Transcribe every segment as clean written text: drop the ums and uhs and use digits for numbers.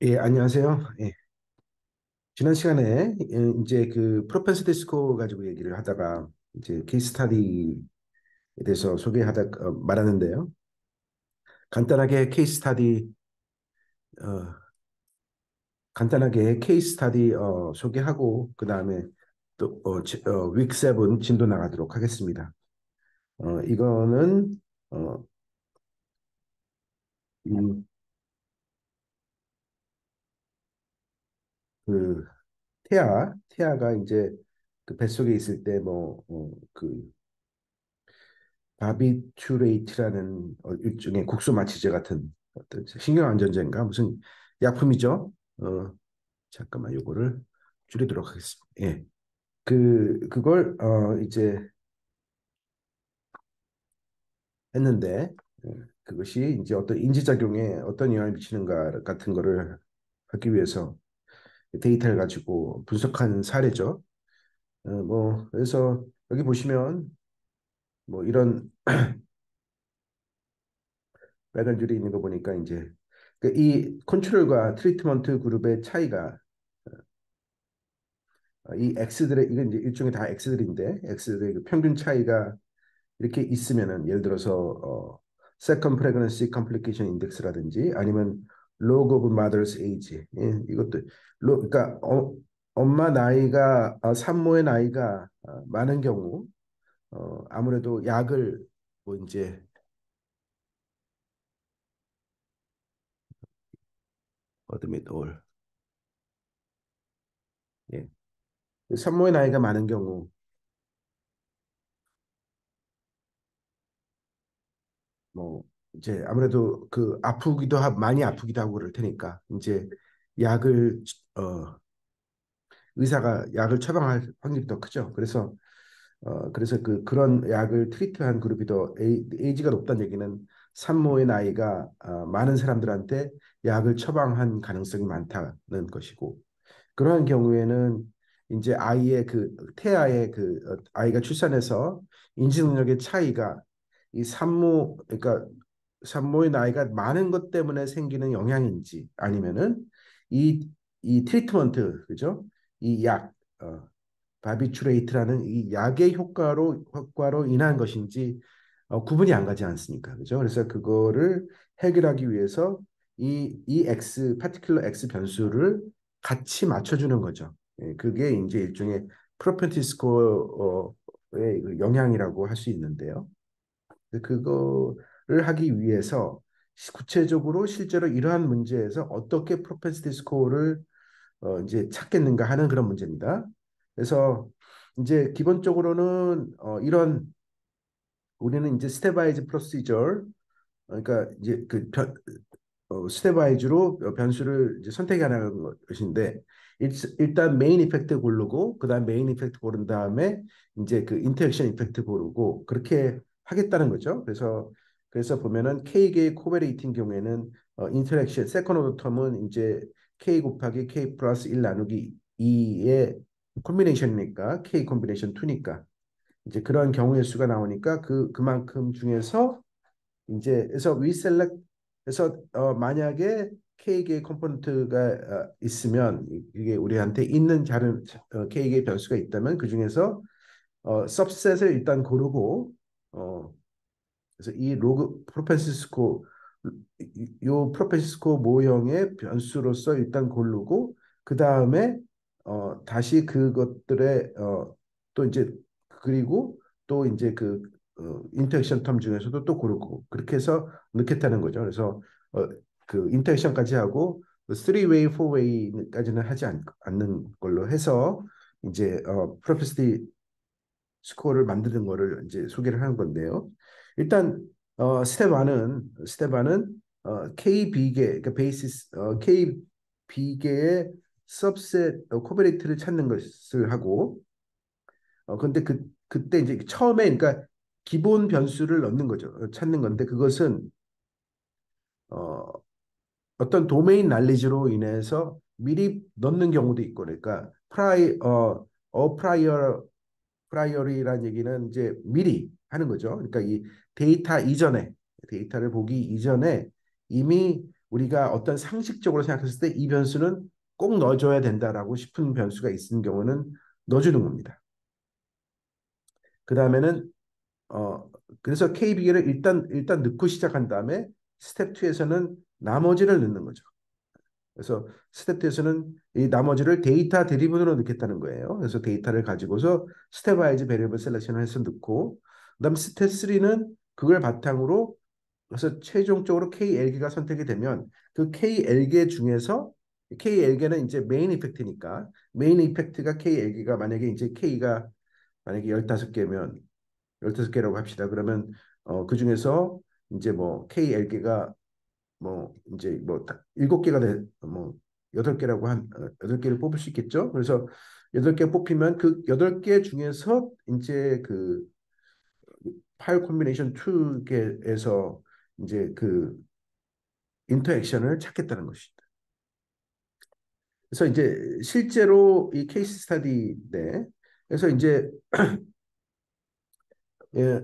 예, 안녕하세요. 예, 지난 시간에 이제 그 프로펜시티 스코어 가지고 얘기를 하다가 이제 케이스 스타디에 대해서 소개하다 말하는데요. 간단하게 케이스 스타디 어, 간단하게 케이스 스타디 소개하고 그다음에 또 윅 7 진도 나가도록 하겠습니다. 이거는 어, 음, 그 태아가 이제 그 뱃속에 있을 때 그 바비큐레이트라는 일종의 국소 마취제 같은 어떤 신경안전제인가 무슨 약품이죠. 잠깐만 요거를 줄이도록 하겠습니다. 예. 그걸 이제 했는데 그것이 이제 어떤 인지작용에 어떤 영향을 미치는가 같은 거를 하기 위해서 데이터를 가지고 분석한 사례죠. 그래서 여기 보시면 뭐 이런 빨간 줄이 있는 거 보니까 이제 그이 컨트롤과 트리트먼트 그룹의 차이가 이 X들의 이건 이제 일종의 다 X들인데 X들의 그 평균 차이가 이렇게 있으면은 예를 들어서 Second Pregnancy Complication Index라든지 아니면 Log of Mother's Age 이것도 그러니까 엄마 나이가 산모의 나이가 많은 경우 아무래도 약을 뭐 이제 어드밋 올 예. 산모의 나이가 많은 경우 뭐 이제 아무래도 그 아프기도 하고 많이 아프기도 하고 그럴 테니까 이제 약을 어 의사가 약을 처방할 확률이 더 크죠. 그래서 그런 약을 트리트한 그룹이 더 에이지가 높다는 얘기는 산모의 나이가 많은 사람들한테 약을 처방한 가능성이 많다는 것이고 그러한 경우에는 이제 아이의 그 태아의 아이가 출산해서 인지 능력의 차이가 이 그러니까 산모의 나이가 많은 것 때문에 생기는 영향인지 아니면은 이 이 트리트먼트 그죠? 이 약, 바비추레이트라는 이 약의 효과로 인한 것인지 구분이 안 가지 않습니까? 그죠? 그래서 그거를 해결하기 위해서 이 X, 파티큘러 X 변수를 같이 맞춰주는 거죠. 예, 그게 이제 일종의 프로펜티 스코어의 그 영향이라고 할 수 있는데요. 그거를 하기 위해서 구체적으로 실제로 이러한 문제에서 어떻게 프로펜시티 스코어를 이제 찾겠는가 하는 그런 문제입니다. 그래서 이제 기본적으로는 이런 우리는 이제 스테바이즈 프로시저 그러니까 이제 스테바이즈로 변수를 이제 선택하는 것인데 일단 메인 이펙트 고르고 그다음 메인 이펙트 고른 다음에 이제 그 인터랙션 이펙트 고르고 그렇게 하겠다는 거죠. 그래서 보면은 K계의 코베레이팅 경우에는 인터랙션 세컨 오더 텀은 이제 K 곱하기 K 플러스 1 나누기 2의 콤비네이션이니까 K 콤비네이션 2니까 이제 그런 경우의 수가 나오니까 그만큼 중에서 이제 그래서 위셀렉 그래서 만약에 K의 컴포넌트가 있으면 이게 우리한테 있는 다른 K의 변수가 있다면 그 중에서 सब셋을 일단 고르고 어, 그래서 이 로그 프로펜시스코 요 프로펜시스코 모형의 변수로서 일단 고르고 그 다음에 다시 그것들의 또 이제 그리고 또 이제 인터랙션 텀 중에서도 또 고르고 그렇게 해서 넣겠다는 거죠. 그래서 어, 그 인터랙션까지 하고 3웨이, 4웨이까지는 하지 않는 걸로 해서 이제 프로펜시티 스코어를 만드는 거를 이제 소개를 하는 건데요. 일단 스텝 1은 KB계 그러니까 베이시스 KB계의 सब셋 코베레이트를 찾는 것을 하고 근데 그때 이제 처음에 그러니까 기본 변수를 넣는 거죠. 찾는 건데 그것은 어, 어떤 도메인 난리지로 인해서 미리 넣는 경우도 있고 그러니까 프라이어리라는 얘기는 이제 미리 하는 거죠. 그러니까 이 데이터 이전에 데이터를 보기 이전에 이미 우리가 어떤 상식적으로 생각했을 때 이 변수는 꼭 넣어줘야 된다라고 싶은 변수가 있는 경우는 넣어주는 겁니다. 그 다음에는 그래서 KB를 일단 넣고 시작한 다음에 스텝 2에서는 나머지를 넣는 거죠. 그래서 스텝 2에서는 이 나머지를 데이터 드리븐으로 넣겠다는 거예요. 그래서 데이터를 가지고서 스텝 와이즈 베리어블 셀렉션을 해서 넣고 그다음 스텝 3는 그걸 바탕으로 그래서 최종적으로 KL계가 선택이 되면 그 KL계 중에서 KL계는 이제 메인 이펙트니까 메인 이펙트가 KL계가 만약에 이제 K가 만약에 15개면 15개라고 합시다. 그러면 그 중에서 이제 뭐 KL계가 뭐 이제 뭐 7개가 뭐 8개라고 한 8개를 뽑을 수 있겠죠. 그래서 8개 뽑히면 그 8개 중에서 이제 그 파일 콤비네이션 2개에서 이제 그 인터액션을 찾겠다는 것입니다. 그래서 이제 실제로 이 케이스 스터디인데 그래서 이제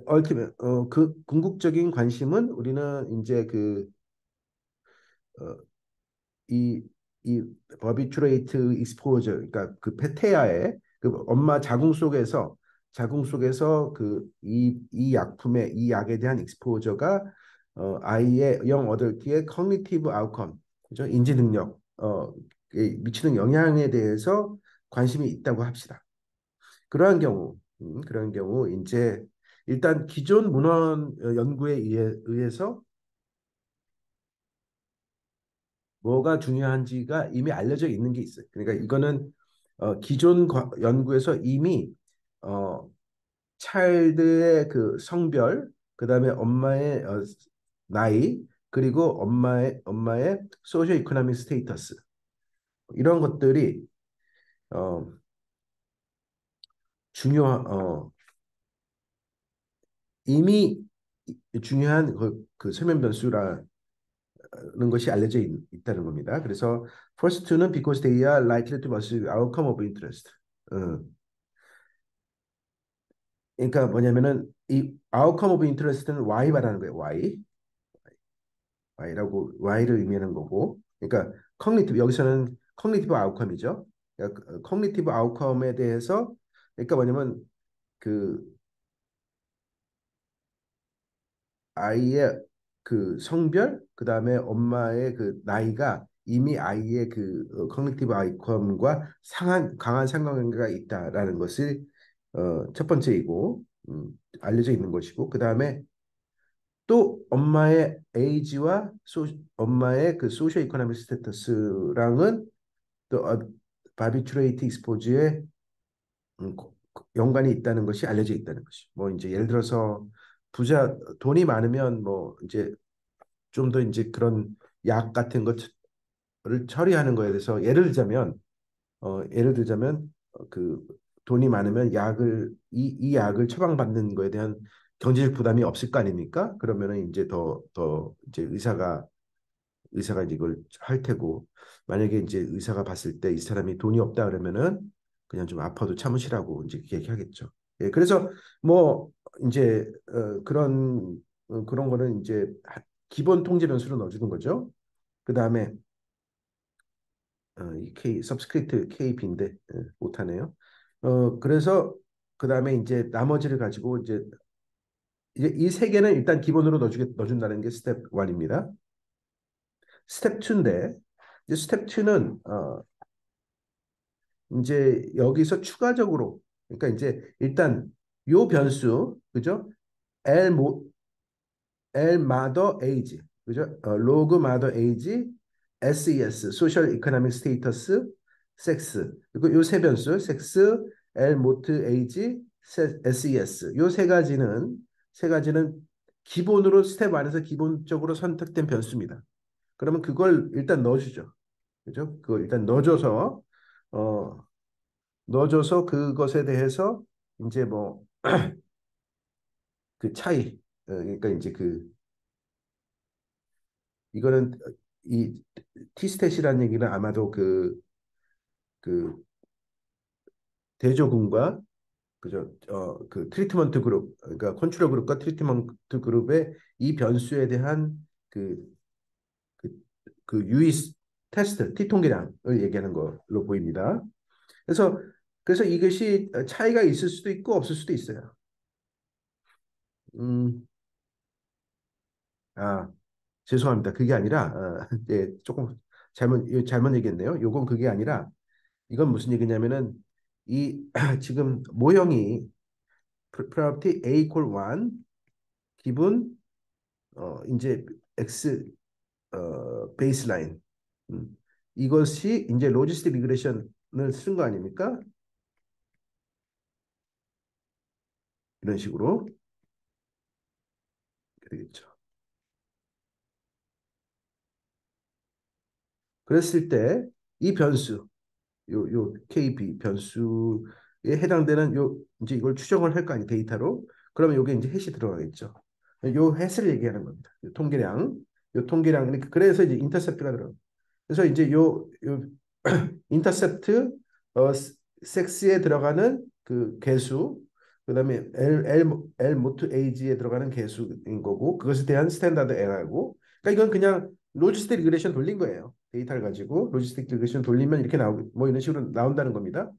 얼티메 그 궁극적인 관심은 우리는 이제 그 어, 이, 이 버비츄레이트 익스포저 그러니까 그 페테아의 그 엄마 자궁 속에서 그 이 약품의 이 약에 대한 익스포저가 아이의 영 어덜트의 커그니티브 아웃컴 그죠 인지 능력 미치는 영향에 대해서 관심이 있다고 합시다. 그러한 경우 이제 일단 기존 문헌 연구에 의해서 뭐가 중요한지가 이미 알려져 있는 게 있어요. 그러니까 이거는 기존 연구에서 이미 어, 차일드의 그 성별, 그다음에 엄마의 나이, 그리고 엄마의 소시오 이코노믹 스테이터스 이런 것들이 어, 중요한 이미 중요한 그 설명 변수라는 것이 알려져 다는 겁니다. 그래서 first two는 because they are likely to pursue outcome of interest. 어, 그러니까 뭐냐면은 이 outcome of interest는 Y 말하는 거예요. Y를 의미하는 거고. 그러니까 cognitive 여기서는 cognitive outcome이죠. 그러니까 cognitive outcome에 대해서 그러니까 뭐냐면 그 아이의 그 성별 그다음에 엄마의 그 나이가 이미 아이의 그 cognitive outcome과 강한 상관관계가 있다라는 것을 첫 번째이고 알려져 있는 것이고 그다음에 또 엄마의 에이지와 엄마의 그 소셜 이코노믹 스테터스랑은 또 바비츄레이트 익스포즈에 연관이 있다는 것이 알려져 있다는 것이. 뭐 이제 예를 들어서 돈이 많으면 뭐 이제 좀 더 이제 그런 약 같은 것을 처리하는 거에 대해서 예를 들자면 그 돈이 많으면 이 약을 처방받는 거에 대한 경제적 부담이 없을 거 아닙니까? 그러면은 이제 더 이제 의사가 이제 이걸 할 테고 만약에 이제 의사가 봤을 때 이 사람이 돈이 없다 그러면은 그냥 좀 아파도 참으시라고 이제 얘기하겠죠. 예, 그래서 뭐 이제 그런 거는 이제 기본 통제 변수로 넣어주는 거죠. 그 다음에 이 K 서브스크립트 KB인데 못하네요. 그래서 그 다음에 이제 나머지를 가지고 이제 이 세 개는 일단 기본으로 넣어준다는 게 스텝 1입니다. 스텝 2인데 이제 스텝 2는 이제 여기서 추가적으로 그러니까 이제 일단 요 변수 그죠? L 모 L 마더 에이지 그죠? 로그 마더 에이지 SES 소셜 이코노믹 스테이터스 섹스 그리고 요 세 변수 섹스 L 모트 에이지 SES 요 세 가지는 기본으로 스텝 안에서 기본적으로 선택된 변수입니다. 그러면 그걸 일단 넣어주죠. 그죠? 그걸 일단 어, 넣어줘서 그것에 대해서 이제 뭐 그 차이 그러니까 이제 이거는 이 T스탯이라는 얘기는 아마도 그 대조군과 그죠 그 트리트먼트 그룹 그러니까 컨트롤 그룹과 트리트먼트 그룹의 이 변수에 대한 그, 그 그 유의 테스트 t 통계량을 얘기하는 걸로 보입니다. 그래서 이것이 차이가 있을 수도 있고 없을 수도 있어요. 음, 아, 죄송합니다. 그게 아니라 예, 조금 잘못 얘기했네요. 요건 그게 아니라 이건 무슨 얘기냐면은 이 지금 모형이 property A equal 1 기분 이제 x 베이스라인 이것이 이제 로지스틱 리그레션을 쓴 거 아닙니까? 이런 식으로 되겠죠. 그랬을 때 이 변수 요 KB 변수에 해당되는 요 이제 이걸 추정을 할 거 아니에요 데이터로 그러면 요게 이제 해시 들어가겠죠. 요 해스를 얘기하는 겁니다. 요 통계량 요 통계량 그래서 이제 인터셉트가 들어. 그래서 이제 요 인터셉트 섹스에 들어가는 그 개수 그다음에 L 모트 에이지에 들어가는 개수인 거고 그것에 대한 스탠다드 에러고 그러니까 이건 그냥 로지스틱 리그레션 돌린 거예요. 데이터를 가지고 로지스틱 리그레션 돌리면 이렇게 나오고 뭐 이런 식으로 나온다는 겁니다.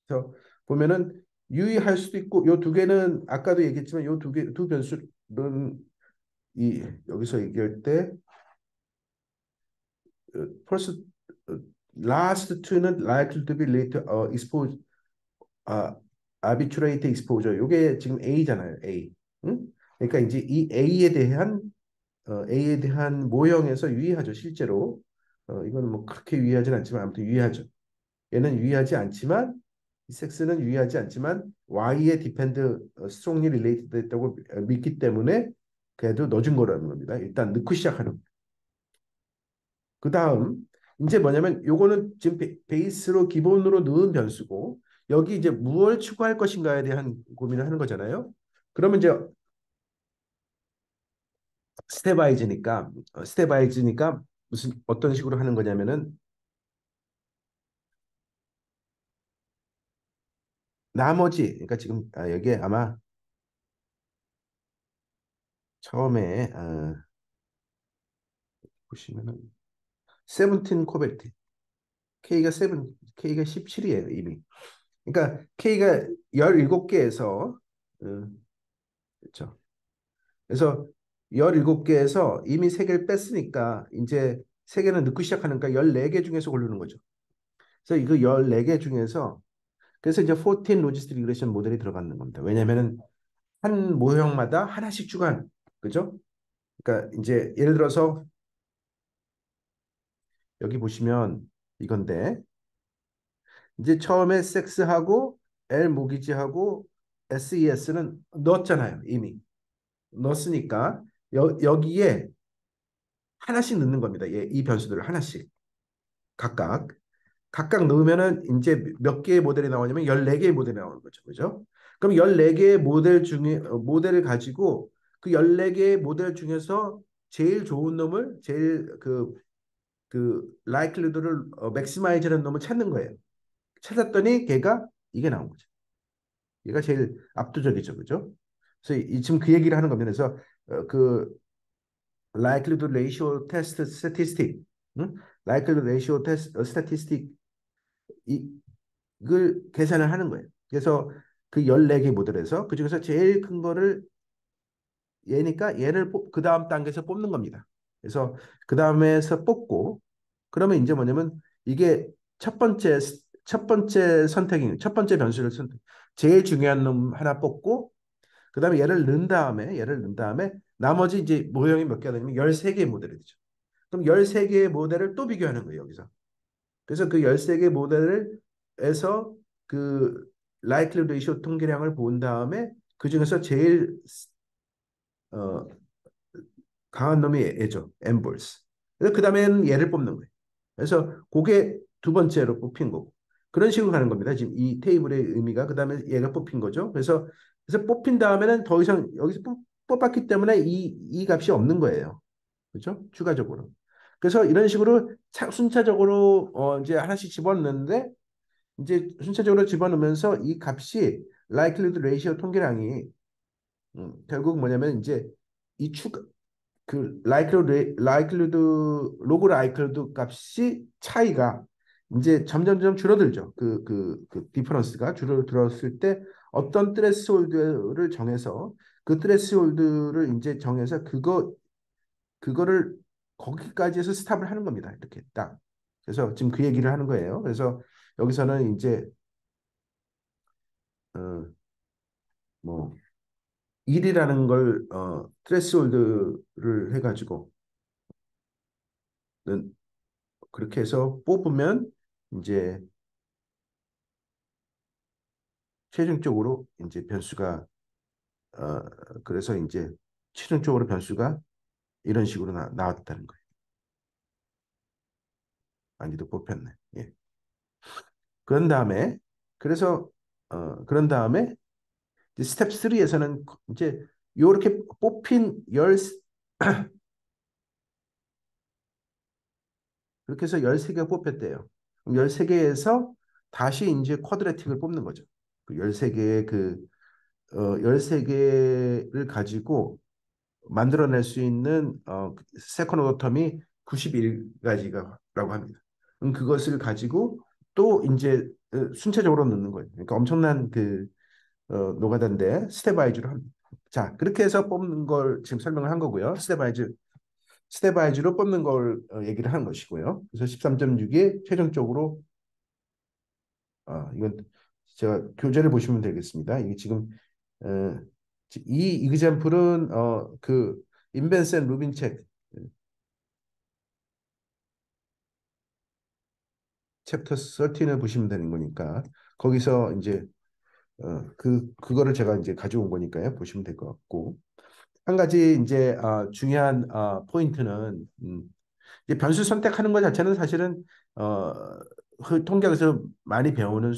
그래서 보면은 유의할 수도 있고 요 두 개는 아까도 얘기했지만 요 두 변수는 이 여기서 얘기할 때 first last two는 likely to be later exposed 아, arbitrate exposure. 요게 지금 A잖아요. A. 응? 그러니까 이제 이 A에 대한 모형에서 유의하죠. 실제로. 이거는 뭐 그렇게 유의하진 않지만 아무튼 유의하죠. 얘는 유의하지 않지만 이 섹스는 유의하지 않지만 Y에 depend strongly related 됐다고 믿기 때문에 그래도 넣어준 거라는 겁니다. 일단 넣고 시작하는. 그 다음 이제 뭐냐면 요거는 지금 베이스로 기본으로 넣은 변수고 여기 이제 무엇을 추구할 것인가에 대한 고민을 하는 거잖아요. 그러면 이제 스테바이즈니까 무슨 어떤 식으로 하는 거냐면은 나머지 그러니까 지금 여기에 아마 처음에 보시면은 17 코벨트 K가 7 K가 17이에요 이미. 그러니까 K가 17개에서 그렇죠. 그래서 17개에서 이미 3개를 뺐으니까 이제 3개는 넣고 시작하니까 14개 중에서 고르는 거죠. 그래서 이거 14개 중에서 그래서 이제 14 로지스틱 리그레션 모델이 들어가는 겁니다. 왜냐면은 한 모형마다 하나씩 주간 그죠? 그러니까 이제 예를 들어서 여기 보시면 이건데 이제 처음에 섹스하고 L 모기지하고 SES는 넣었잖아요. 이미 넣었으니까 여기에 하나씩 넣는 겁니다. 이 변수들을 하나씩 각각 넣으면은 이제 몇 개의 모델이 나오냐면 14개의 모델이 나오는 거죠. 그죠? 그럼 14개의 모델 중에 모델을 가지고 그 14개의 모델 중에서 제일 좋은 놈을 제일 그 라이클리드를 맥시마이즈하는 놈을 찾는 거예요. 찾았더니 걔가 이게 나온 거죠. 얘가 제일 압도적이죠. 그죠? 그래서 지금 그 얘기를 하는 겁니다. 그래서 그 likelihood ratio test statistic, 응? likelihood ratio test statistic 이걸 계산을 하는 거예요. 그래서 그 14개 모델에서 그중에서 제일 큰 거를 얘니까 얘를 그 다음 단계에서 뽑는 겁니다. 그래서 그 다음에서 뽑고 그러면 이제 뭐냐면 이게 첫 번째 변수를 선택. 제일 중요한 놈 하나 뽑고 그다음에 얘를 넣은 다음에 나머지 이제 모형이 몇 개가 되냐면 13개의 모델이 되죠. 그럼 13개의 모델을 또 비교하는 거예요, 여기서. 그래서 그 13개 모델에서 그 likelihood ratio 통계량을 본 다음에 그 중에서 제일 어, 강한 놈이 얘죠. 엠볼스. 그래서 그 다음에는 얘를 뽑는 거예요. 그래서 그게 두 번째로 뽑힌 거고. 그런 식으로 가는 겁니다. 지금 이 테이블의 의미가 그 다음에 얘가 뽑힌 거죠. 그래서 뽑힌 다음에는 더 이상 여기서 뽑았기 때문에 이 값이 없는 거예요. 그렇죠? 추가적으로. 그래서 이런 식으로 순차적으로 이제 하나씩 집어넣는데 이제 순차적으로 집어넣으면서 이 값이 likelihood ratio 통계량이 결국 뭐냐면 이제 이 추가 그 라이클리드 로그 라이클리드 값이 차이가 이제 점점점 줄어들죠. 그 디퍼런스가 줄어들었을 때 어떤 트레스홀드를 정해서 그 트레스홀드를 이제 정해서 그거를 거기까지 해서 스탑을 하는 겁니다. 이렇게 딱. 그래서 지금 그 얘기를 하는 거예요. 그래서 여기서는 이제 어, 뭐 1이라는 걸 트레스홀드를 해가지고 그렇게 해서 뽑으면 이제 최종적으로 이제 변수가 어, 그래서 이제 최종적으로 변수가 이런 식으로 나왔다는 거예요. 아니도 뽑혔네. 예. 그런 다음에 그래서 그런 다음에 이제 스텝 3에서는 이제 요렇게 뽑힌 열 그렇게 해서 13개가 뽑혔대요. 그럼 13개에서 다시 이제 쿼드레틱을 뽑는 거죠. 그 13개의 13개를 가지고 만들어낼 수 있는 세컨 오더 텀이 91가지라고 합니다. 그것을 가지고 또 이제 순차적으로 넣는 거예요. 그러니까 엄청난 노가다인데 스텝바이즈로 합니다. 자, 그렇게 해서 뽑는 걸 지금 설명을 한 거고요. 스텝바이즈로 뽑는 걸 얘기를 한 것이고요. 그래서 13.6이 최종적으로 이건 제가 교재를 보시면 되겠습니다. 이게 지금 어, 이 이그젬플은 그 인벤센 루빈 책 챕터 13을 보시면 되는 거니까 거기서 이제 그거를 제가 이제 가져온 거니까요. 보시면 될 것 같고 한 가지 이제 중요한 포인트는 이제 변수 선택하는 것 자체는 사실은 어, 통계에서 많이 배우는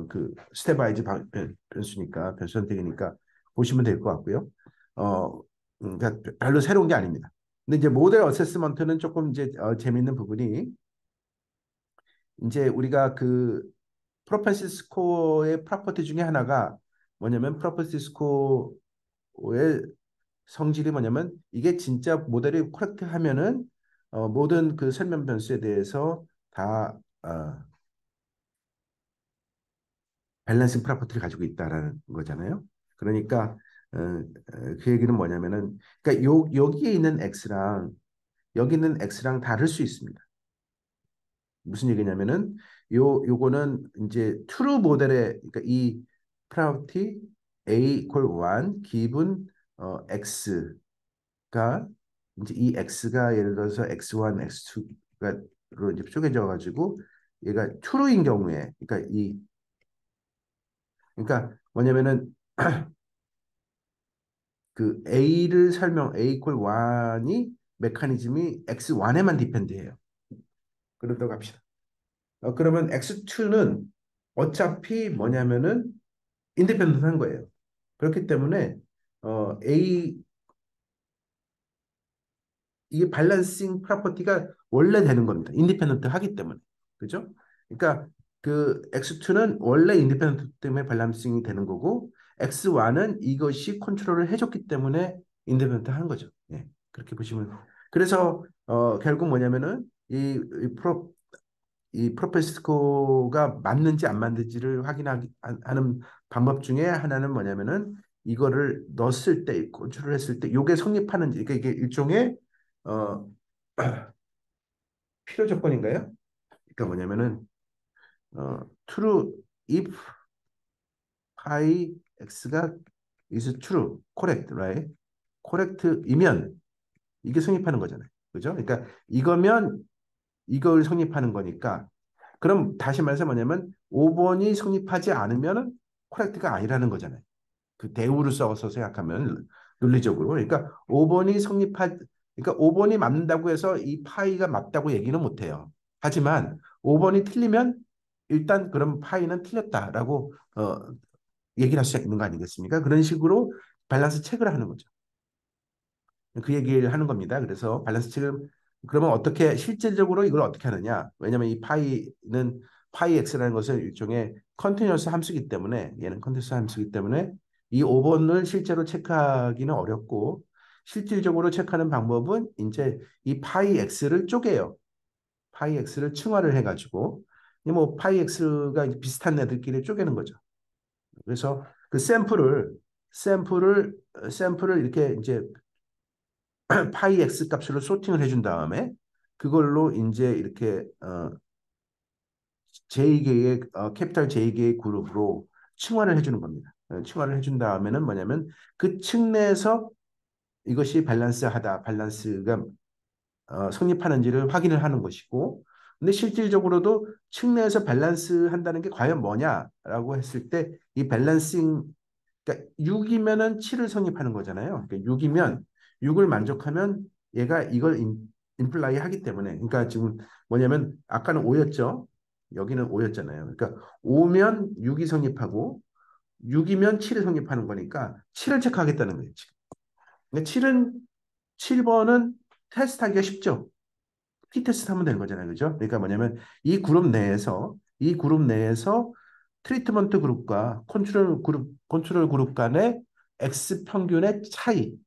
그 스텝와이즈 변수니까 변수 선택이니까 보시면 될 것 같고요. 그러니까 별로 새로운 게 아닙니다. 근데 이제 모델 어세스먼트는 조금 이제 재미있는 부분이 이제 우리가 그 프로펜시 스코어의 프로퍼티 중에 하나가 뭐냐면 프로펜시 스코어의 성질이 뭐냐면 이게 진짜 모델이 코렉트 하면은 모든 그 설명 변수에 대해서 다 밸런싱 프로퍼티를 가지고 있다라는 거잖아요. 그러니까 그 얘기는 뭐냐면은 그러니까 여기에 있는 x랑 여기 있는 x랑 다를 수 있습니다. 무슨 얘기냐면은 요거는 이제 true 모델의 그러니까 이 프로퍼티 a equal 1 기분 x가 이제 이 x가 예를 들어서 x1, x2가 이제 쪼개져 가지고 얘가 true인 경우에 그러니까 뭐냐면은 그 a equal 1이 메커니즘이 x1에만 디펜드해요. 그렇다고 합시다. 그러면 x2는 어차피 뭐냐면은 인디펜던트한 거예요. 그렇기 때문에 a 이게 밸런싱 프로퍼티가 원래 되는 겁니다. 인디펜던트 하기 때문에. 그죠? 그러니까 그 X2는 원래 인디펜던트 때문에 밸런싱이 되는 거고 X1은 이것이 컨트롤을 해줬기 때문에 인디펜던트 하는 거죠. 예. 그렇게 보시면 그래서 결국 뭐냐면은 이 프로페스코가 맞는지 안 맞는지를 확인하는 방법 중에 하나는 뭐냐면은 이거를 넣었을 때 컨트롤 했을 때 이게 성립하는지 그러니까 이게 일종의 어, 필요 조건인가요? 그러니까 뭐냐면은 true if pi x가 is true, correct, right? correct이면 이게 성립하는 거잖아요. 그죠? 그러니까 이거면 이걸 성립하는 거니까 그럼 다시 말해서 뭐냐면 5번이 성립하지 않으면 correct가 아니라는 거잖아요. 그 대우를 써서 생각하면 논리적으로 그러니까 5번이 그러니까 5번이 맞는다고 해서 이 파이가 맞다고 얘기는 못 해요. 하지만 5번이 틀리면 일단 그럼 파이는 틀렸다라고 얘기를 할 수 있는 거 아니겠습니까? 그런 식으로 밸런스 체크를 하는 거죠. 그 얘기를 하는 겁니다. 그래서 밸런스 체크 그러면 어떻게 실질적으로 이걸 어떻게 하느냐? 왜냐하면 이 파이는 파이 x라는 것은 일종의 컨티뉴어스 함수이기 때문에 얘는 컨티뉴어스 함수이기 때문에 이 5번을 실제로 체크하기는 어렵고 실질적으로 체크하는 방법은 이제 이 파이 x를 쪼개요. 파이 x를 층화를 해가지고 뭐 파이 x가 비슷한 애들끼리 쪼개는 거죠. 그래서 그 샘플을 이렇게 이제 파이 x 값으로 소팅을 해준 다음에 그걸로 이제 이렇게 JK의 캐피탈 JK 그룹으로 층화를 해주는 겁니다. 층화를 해준 다음에는 뭐냐면 그 층 내에서 이것이 밸런스하다, 밸런스가 성립하는지를 확인을 하는 것이고, 근데 실질적으로도 층내에서 밸런스 한다는 게 과연 뭐냐라고 했을 때 이 밸런싱, 그러니까 6이면은 7을 성립하는 거잖아요. 그러니까 6이면 6을 만족하면 얘가 이걸 인플라이 하기 때문에, 그러니까 지금 뭐냐면 아까는 5였죠. 여기는 5였잖아요. 그러니까 5면 6이 성립하고 6이면 7이 성립하는 거니까 7을 체크하겠다는 거예요. 지금. 근데 7번은 테스트하기가 쉽죠. T-테스트 하면 되는 거잖아요. 그죠? 그러니까 뭐냐면 이 그룹 내에서 트리트먼트 그룹과 컨트롤 그룹 간의 X 평균의 차이가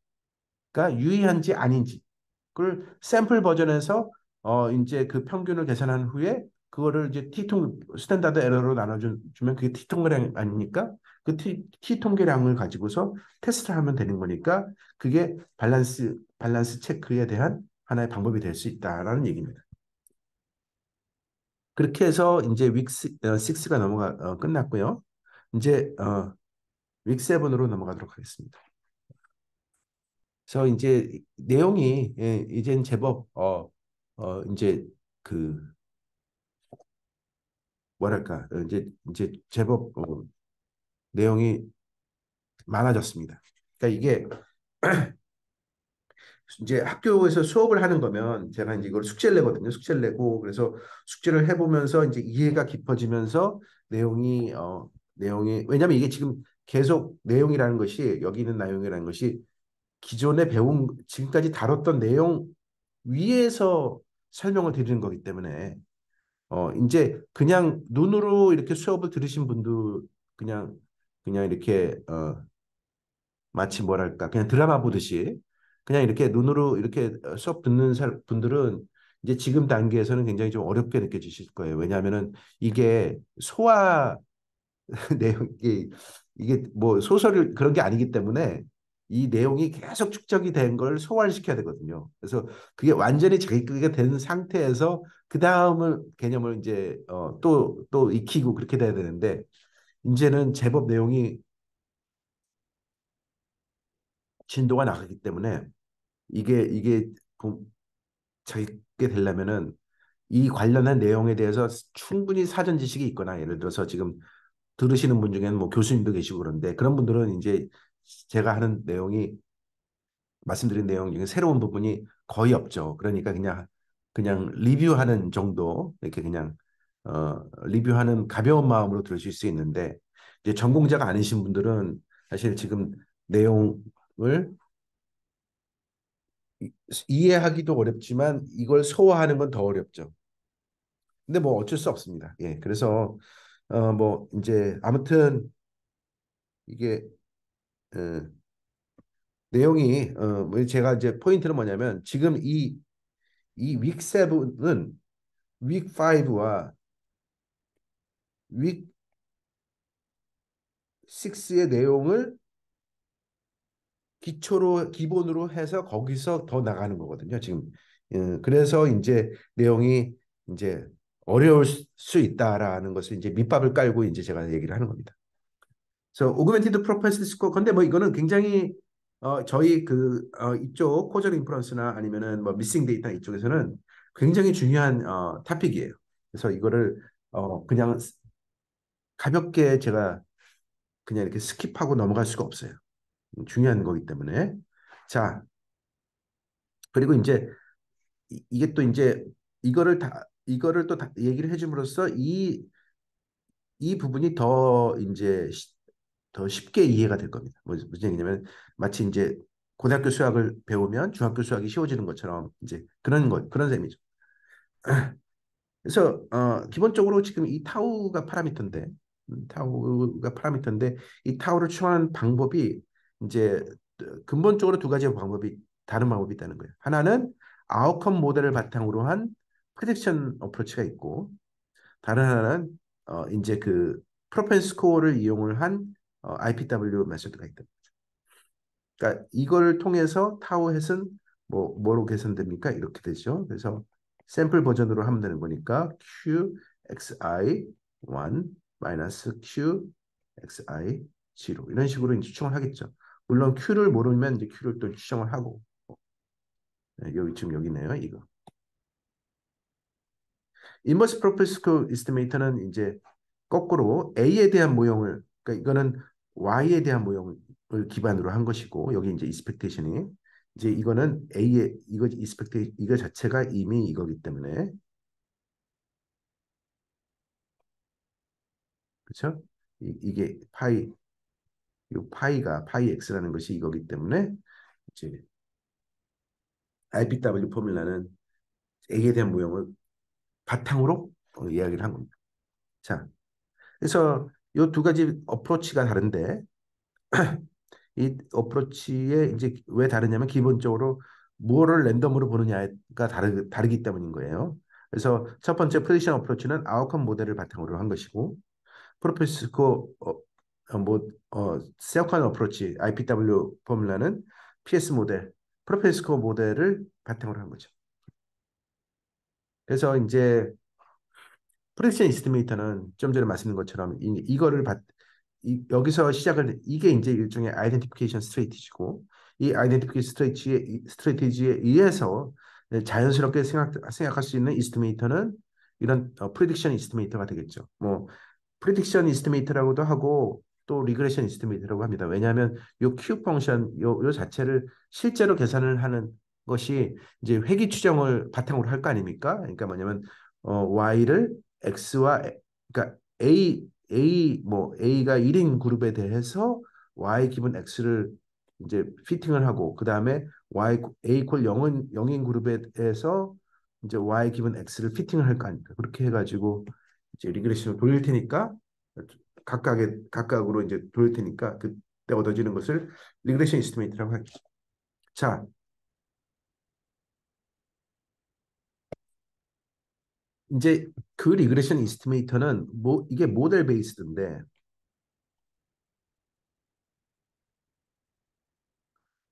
유의한지 아닌지 그걸 샘플 버전에서 이제 그 평균을 계산한 후에 그거를 이제 스탠다드 에러로 나눠주면 그게 T통계량 아닙니까? 그 T통계량을 가지고서 테스트를 하면 되는 거니까 그게 밸런스 체크에 대한 하나의 방법이 될 수 있다라는 얘기입니다. 그렇게 해서 이제 윅 6가 끝났고요. 이제 윅 7으로 넘어가도록 하겠습니다. 그래서 이제 내용이 이제는 제법 이제 그 뭐랄까 이제 제법 내용이 많아졌습니다. 그러니까 이게 이제 학교에서 수업을 하는 거면 제가 이제 이걸 숙제를 내거든요. 숙제를 내고 그래서 숙제를 해보면서 이제 이해가 깊어지면서 내용이 왜냐하면 이게 지금 계속 내용이라는 것이 여기 있는 내용이라는 것이 기존에 배운 지금까지 다뤘던 내용 위에서 설명을 드리는 거기 때문에 이제 그냥 눈으로 이렇게 수업을 들으신 분들 그냥 그냥 이렇게 마치 뭐랄까 그냥 드라마 보듯이 그냥 이렇게 눈으로 이렇게 수업 듣는 분들은 이제 지금 단계에서는 굉장히 좀 어렵게 느껴지실 거예요. 왜냐하면은 이게 소화 내용이 이게 뭐 소설 그런 게 아니기 때문에 이 내용이 계속 축적이 된 걸 소화를 시켜야 되거든요. 그래서 그게 완전히 자기가 된 상태에서 그 다음을 개념을 이제 또 익히고 그렇게 돼야 되는데 이제는 제법 내용이 진도가 나가기 때문에 이게 자기게 되려면은 이 관련한 내용에 대해서 충분히 사전 지식이 있거나 예를 들어서 지금 들으시는 분 중에는 뭐 교수님도 계시고 그런데 그런 분들은 이제 제가 하는 내용이 말씀드린 내용 중에 새로운 부분이 거의 없죠. 그러니까 그냥 리뷰하는 정도 이렇게 그냥 리뷰하는 가벼운 마음으로 들으실 수 있는데 이제 전공자가 아니신 분들은 사실 지금 내용을 이해하기도 어렵지만 이걸 소화하는 건 더 어렵죠. 근데 뭐 어쩔 수 없습니다. 예, 그래서 뭐 이제 아무튼 이게 어, 내용이 뭐 제가 이제 포인트는 뭐냐면 지금 이윅 7은 윅 5와 윅 6의 내용을 기본으로 해서 거기서 더 나가는 거거든요. 지금 그래서 이제 내용이 이제 어려울 수 있다라는 것을 이제 밑밥을 깔고 이제 제가 얘기를 하는 겁니다. 그래서 오그멘티드 프로퍼티 스코어 근데 뭐 이거는 굉장히 저희 이쪽 코저 인프런스나 아니면은 뭐 미싱 데이터 이쪽에서는 굉장히 중요한 토픽이에요. 그래서 이거를 그냥 가볍게 제가 그냥 이렇게 스킵하고 넘어갈 수가 없어요. 중요한 거기 때문에. 자, 그리고 이제 이게 또 이제 이거를 또 얘기를 해줌으로써 이 부분이 더 쉽게 이해가 될 겁니다. 무슨 얘기냐면 마치 이제 고등학교 수학을 배우면 중학교 수학이 쉬워지는 것처럼 이제 그런 셈이죠. 그래서 기본적으로 지금 이 타우가 파라미터인데 이 타우를 추정하는 방법이 이제 근본적으로 두 가지 다른 방법이 있다는 거예요. 하나는 아웃컴 모델을 바탕으로 한 프리딕션 어프로치가 있고, 다른 하나는 이제 그 프로펜 스코어를 이용을 한 IPW 메소드가 있다. 그러니까 이걸 통해서 타우 햇은 뭐로 계산됩니까? 이렇게 되죠. 그래서 샘플 버전으로 하면 되는 거니까 QXI 1 마이너스 QXI 0 이런 식으로 이제 추정을 하겠죠. 물론 Q를 모르면 이제 Q를 또 추정을 하고 네, 여기 지금 여기네요. 이거. 인버스 프로페스코 이스티메이터는 이제 거꾸로 A에 대한 모형을 그러니까 이거는 Y에 대한 모형을 기반으로 한 것이고 여기 이제 익스펙테이션이 이제 이거는 A의 이거 익스펙테 이거 자체가 이미 이거기 때문에 그렇죠? 이게 이 파이가 파이 X라는 것이 이거기 때문에 이제 IPW 포뮬라는 A에 대한 모형을 바탕으로 이야기를 한 겁니다. 자, 그래서 이 두 가지 어프로치가 다른데 이 어프로치에 이제 왜 다르냐면 기본적으로 뭐를 랜덤으로 보느냐가 다르기 때문인 거예요. 그래서 첫 번째 프리디션 어프로치는 아웃컴 모델을 바탕으로 한 것이고 프로페스코 세어컨 어프로치 IPW 포뮬라는 PS 모델 프로페스코 모델을 바탕으로 한 거죠. 그래서 이제 프레디션 이스티메이터는 좀 전에 말씀드린 것처럼 이거를 여기서 시작을 이게 이제 일종의 아이덴티피케이션 스트레이티지고 이 아이덴티피케이션 스트레이티지에 의해서 자연스럽게 생각할 수 있는 이스티메이터는 이런 프리딕션 이스티메이터가 되겠죠. 뭐 프리딕션 이스티메이터라고도 하고 또 리그레션 이스티메이터라고 합니다. 왜냐하면 요 Q 펑션 요 자체를 실제로 계산을 하는 것이 이제 회귀 추정을 바탕으로 할 거 아닙니까? 그러니까 뭐냐면 Y를 X와 그러니까 A가 1인 그룹에 대해서 Y 기분 X를 이제 피팅을 하고 그 다음에 A 콜 0인 그룹에 대해서 이제 Y 기분 X를 피팅을 할 거 아닙니까? 그렇게 해가지고 이제 리그레션을 돌릴 테니까 각각으로 이제 돌릴 테니까 그때 얻어지는 것을 리그레션 이스티메이트라고 하겠죠. 자, 이제 그 리그레션 이스티메이터는 이게 모델 베이스드인데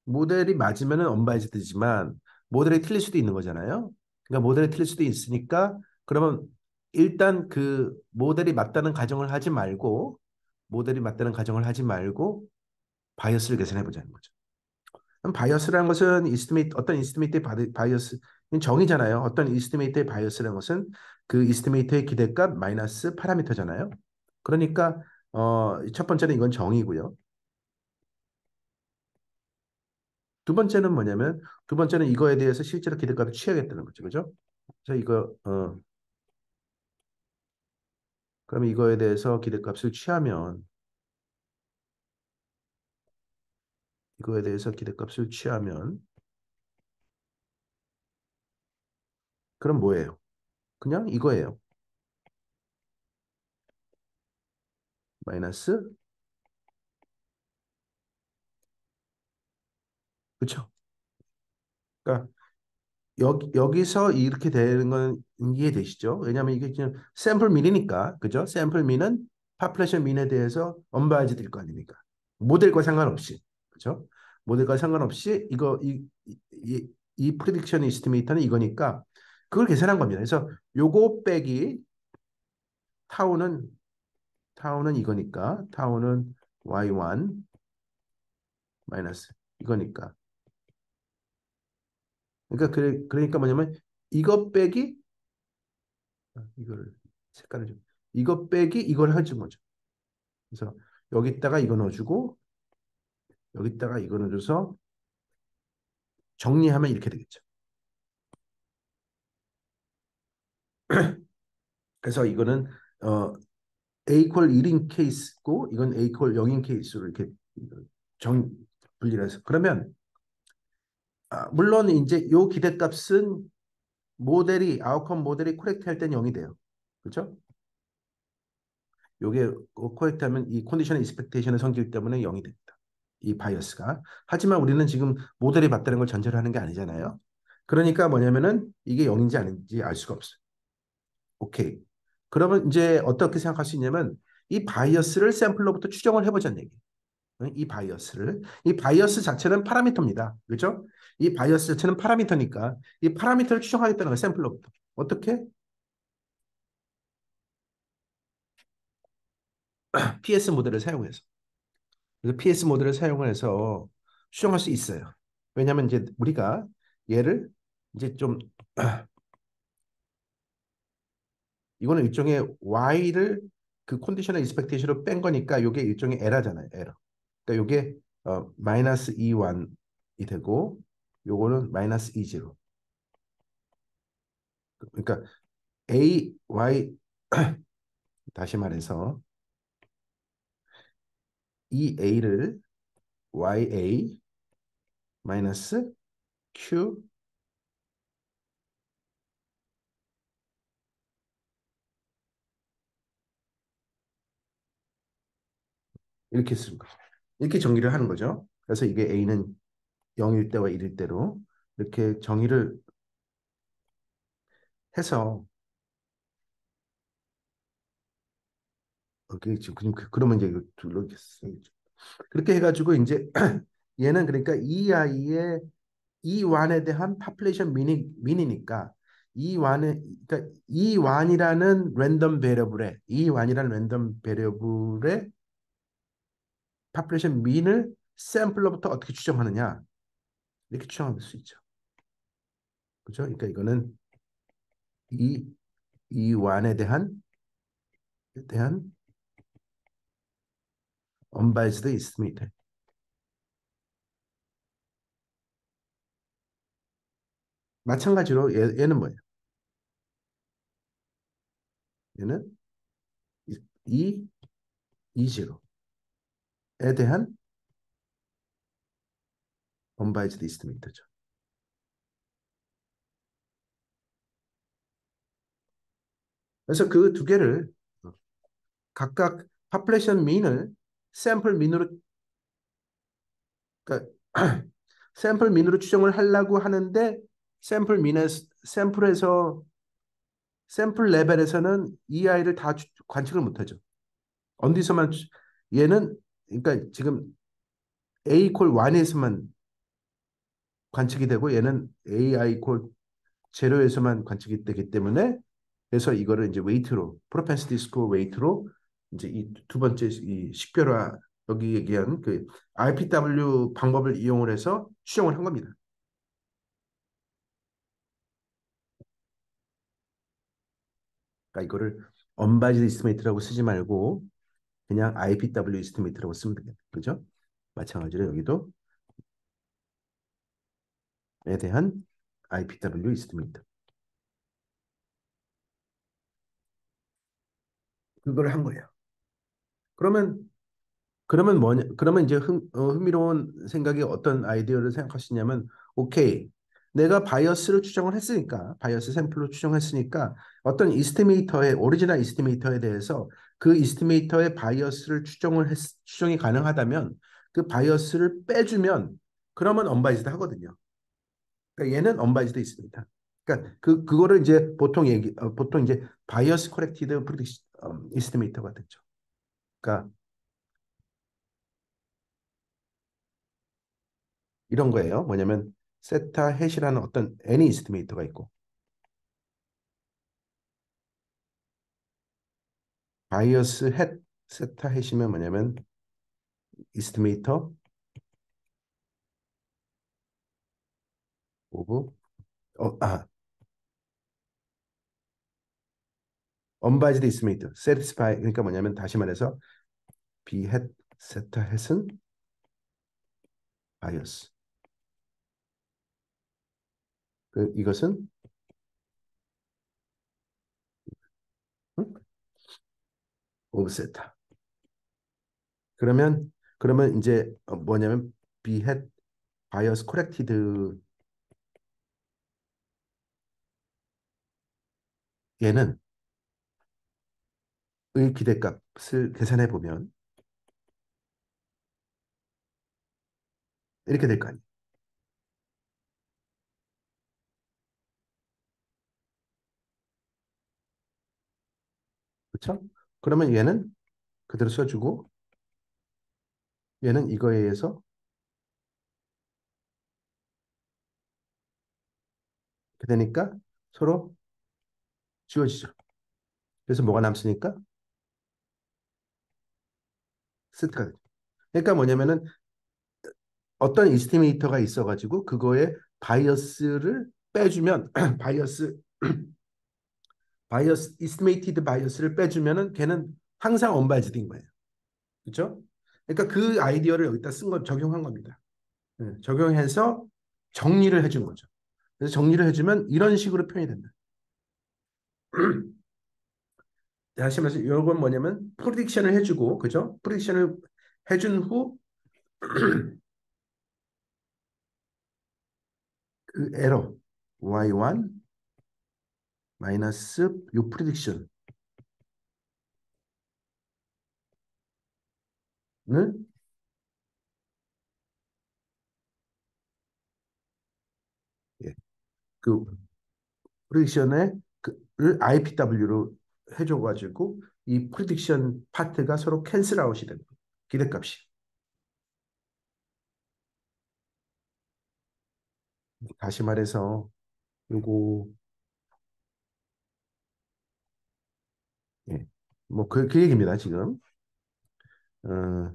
모델이 맞으면은 언바이즈드지만 모델이 틀릴 수도 있는 거잖아요. 그러니까 모델이 틀릴 수도 있으니까 그러면 일단 그 모델이 맞다는 가정을 하지 말고 바이어스를 계산해 보자는 거죠. 그럼 바이어스라는 것은 어떤 이스티메이트의 바이어스 정의잖아요. 어떤 이스티메이트의 바이어스라는 것은 그 이스티메이트의 기대값 마이너스 파라미터잖아요. 그러니까 첫 번째는 이건 정의고요. 두 번째는 이거에 대해서 실제로 기대값을 취하겠다는 거죠. 그죠? 그래서 그러면 이거에 대해서 기대값을 취하면 그럼 뭐예요? 그냥 이거예요. 마이너스 그렇죠? 그러니까 여기서 이렇게 되는 건 이해되시죠? 왜냐하면 이게 그냥 샘플 민이니까 그죠? 샘플 민은 파퓰레이션 민에 대해서 언바이즈 될 거 아닙니까? 모델과 상관없이 그죠? 모델과 상관없이 이 프리딕션 이스티메이터는 이거니까 그걸 계산한 겁니다. 그래서 요거 빼기 타우는 이거니까 타우는 y1 마이너스 이거니까 그러니까 뭐냐면 이거 빼기 이거를 색깔을 좀 이거 빼기 이걸 해준 거죠. 그래서 여기다가 이거 넣어주고 여기다가 이거 넣어줘서 정리하면 이렇게 되겠죠. 그래서 이거는 A 콜 1인 케이스고 이건 A 콜 0인 케이스로 이렇게 정 분리를 해서 그러면 물론 이제 요 기대값은 아웃컴 모델이 코렉트 할 때는 0이 돼요. 그렇죠? 요게 코렉트 하면 이 컨디션 익스펙테이션의 성질 때문에 0이 됩니다. 이 바이어스가. 하지만 우리는 지금 모델이 맞다는 걸 전제로 하는 게 아니잖아요. 그러니까 뭐냐면은 이게 0인지 아닌지 알 수가 없어요. 오케이. 그러면 이제 어떻게 생각할 수 있냐면 이 바이어스를 샘플로부터 추정을 해보자는 얘기. 이 바이어스를. 이 바이어스 자체는 파라미터입니다. 그렇죠? 이 바이어스 자체는 파라미터니까 이 파라미터를 추정하겠다는 거예요. 샘플로부터. 어떻게? PS 모델을 사용해서. 그래서 PS 모델을 사용해서 추정할 수 있어요. 왜냐하면 이제 우리가 얘를 이제 좀 이거는 일종의 y를 그 컨디셔널 익스펙테이션으로 뺀 거니까 이게 일종의 에러잖아요. 에러. 그러니까 이게 마이너스 E1이 되고 요거는 마이너스 E0. 그러니까 A, Y 다시 말해서 이 A를 YA 마이너스 Q 이렇게 쓰는 거죠. 이렇게 정의를 하는 거죠. 그래서 이게 A는 0일 때와 1일 때로 이렇게 정의를 해서 지금 그러면 이제 이거 둘러겠어요. 그렇게 해가지고 이제 얘는 그러니까 이 아이의 이완에 대한 파퓰레이션 미니니까 이완의 그러니까 이완이라는 랜덤 베리어블의 파퓰레이션 민을 샘플로부터 어떻게 추정하느냐 이렇게 추정할 수 있죠. 그죠? 그러니까 이거는 이 이완에 대한 언바이스드 있습니다. 마찬가지로 얘는 뭐예요? 얘는 이 이지로에 대한 언바이즈드 이스트미터죠. 그래서 그 두 개를 각각 파퓰레이션 민을 샘플 민으로 그러니까 샘플 민으로 추정을 하려고 하는데 샘플에서 샘플 레벨에서는 이 아이를 다 관측을 못하죠. 어디서만 얘는 그러니까 지금 A 콜 1에서만 관측이 되고 얘는 AI 콜 제로에서만 관측이 되기 때문에 그래서 이거를 이제 웨이트로 프로펜시티 스코어 웨이트로 이제 이 두 번째 이 식별화 여기 얘기한 그 RPW 방법을 이용을 해서 추정을 한 겁니다. 그러니까 이거를 언바이즈드 이스티메이트라고 쓰지 말고 그냥 IPW 이스티메이트라고 쓰면 되겠다. 그죠? 마찬가지로 여기도 에 대한 IPW 이스티메이트. 그걸 한 거예요. 그러면 그러면 이제 흥미로운 생각이 어떤 아이디어를 생각하시냐면 오케이. 내가 바이어스를 추정을 했으니까 바이어스 샘플로 추정했으니까 어떤 이스티메이터의 오리지널 이스티메이터에 대해서 그 이스티메이터의 바이어스를 추정이 가능하다면 그 바이어스를 빼주면 그러면 언바이즈드 하거든요. 그러니까 얘는 언바이즈드 있습니다. 그러니까 그거를 이제 보통 이제 바이어스 코렉티드 프리딕 이스티메이터가 됐죠. 그러니까 이런 거예요. 뭐냐면 세타 헷이라는 어떤 애니 이스티메이터가 있고 바이어스 헷 세타 헷이면 뭐냐면 이스티메이터 오브 어, 아 언바이즈드 이스티메이터 세티스파이 그러니까 뭐냐면 다시 말해서 비헷 세타 헷은 바이어스 이것은 응? 오브 세타 그러면 이제 뭐냐면 비헷 바이어스 코렉티드 얘는 의 기대값을 계산해 보면 이렇게 될 거 아니에요. 그렇죠? 그러면 얘는 그대로 써주고 얘는 이거에 의해서 이렇게 되니까 서로 지워지죠. 그래서 뭐가 남습니까? 세트가 되죠. 그러니까 뭐냐면은 어떤 이스티메이터가 있어가지고 그거에 바이어스를 빼주면 바이어스 바이어스 이스티메이티드 바이어스를 빼주면은 걔는 항상 언바이즈드인 거예요. 그렇죠? 그러니까 그 아이디어를 여기다 쓴 거 적용한 겁니다. 적용해서 정리를 해준 거죠. 그래서 정리를 해주면 이런 식으로 표현이 된다. 다시 말해서 이건 뭐냐면 프리딕션을 해주고 그죠? 프리딕션을 해준 후 그 에러 y1 마이너스 요 프리딕션을 예, 그 프리딕션에 그를 IPW로 해줘가지고 이 프리딕션 파트가 서로 캔슬 아웃이 되는 거예요. 기대값이. 다시 말해서 요거 예, 뭐그 얘기입니다 지금. 어,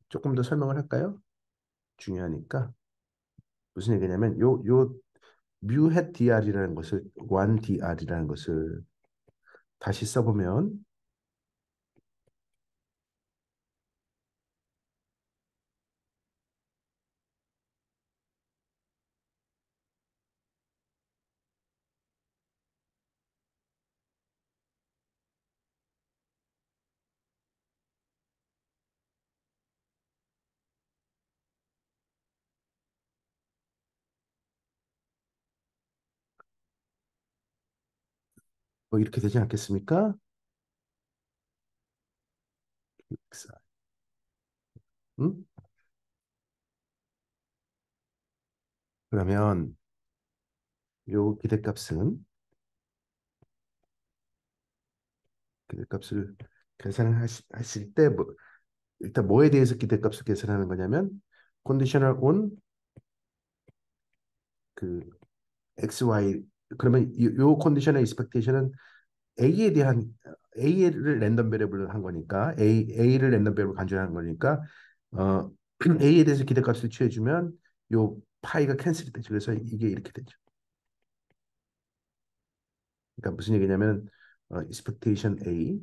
조금 더 설명을 할까요? 중요하니까 무슨 얘기냐면 요 뮤햇 dr이라는 것을 1dr이라는 것을 다시 써보면 뭐 이렇게 되지 않겠습니까? 음? 그러면 요 기대값을 계산을 하실 때 뭐, 일단 뭐에 대해서 기대값을 계산하는 거냐면 conditional on 그 XY 그러면 요 컨디션의 expectation은 A에 대한 A를 랜덤 베리어블로 한 거니까 A를 랜덤 베리어블로 간주하는 거니까 어 A에 대해서 기대값을 취해주면 요 파이가 캔슬이 되죠. 그래서 이게 이렇게 되죠. 그러니까 무슨 얘기냐면 expectation A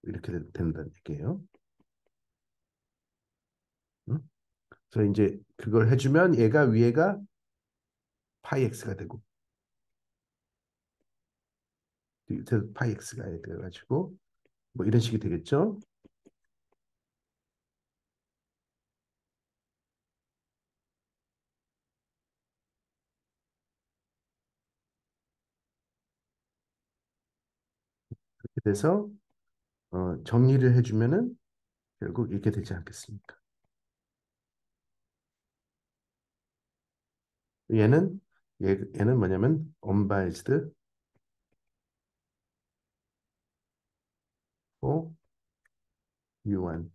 이렇게 된다는 얘기예요. 응? 그래서 이제 그걸 해주면 얘가 위에가 파이 x가 되고 밑에 파이 x가 돼가지고 뭐 이런 식이 되겠죠. 그렇게 돼서 정리를 해주면은 결국 이렇게 되지 않겠습니까? 얘는 얘는 뭐냐면 unbiased for U1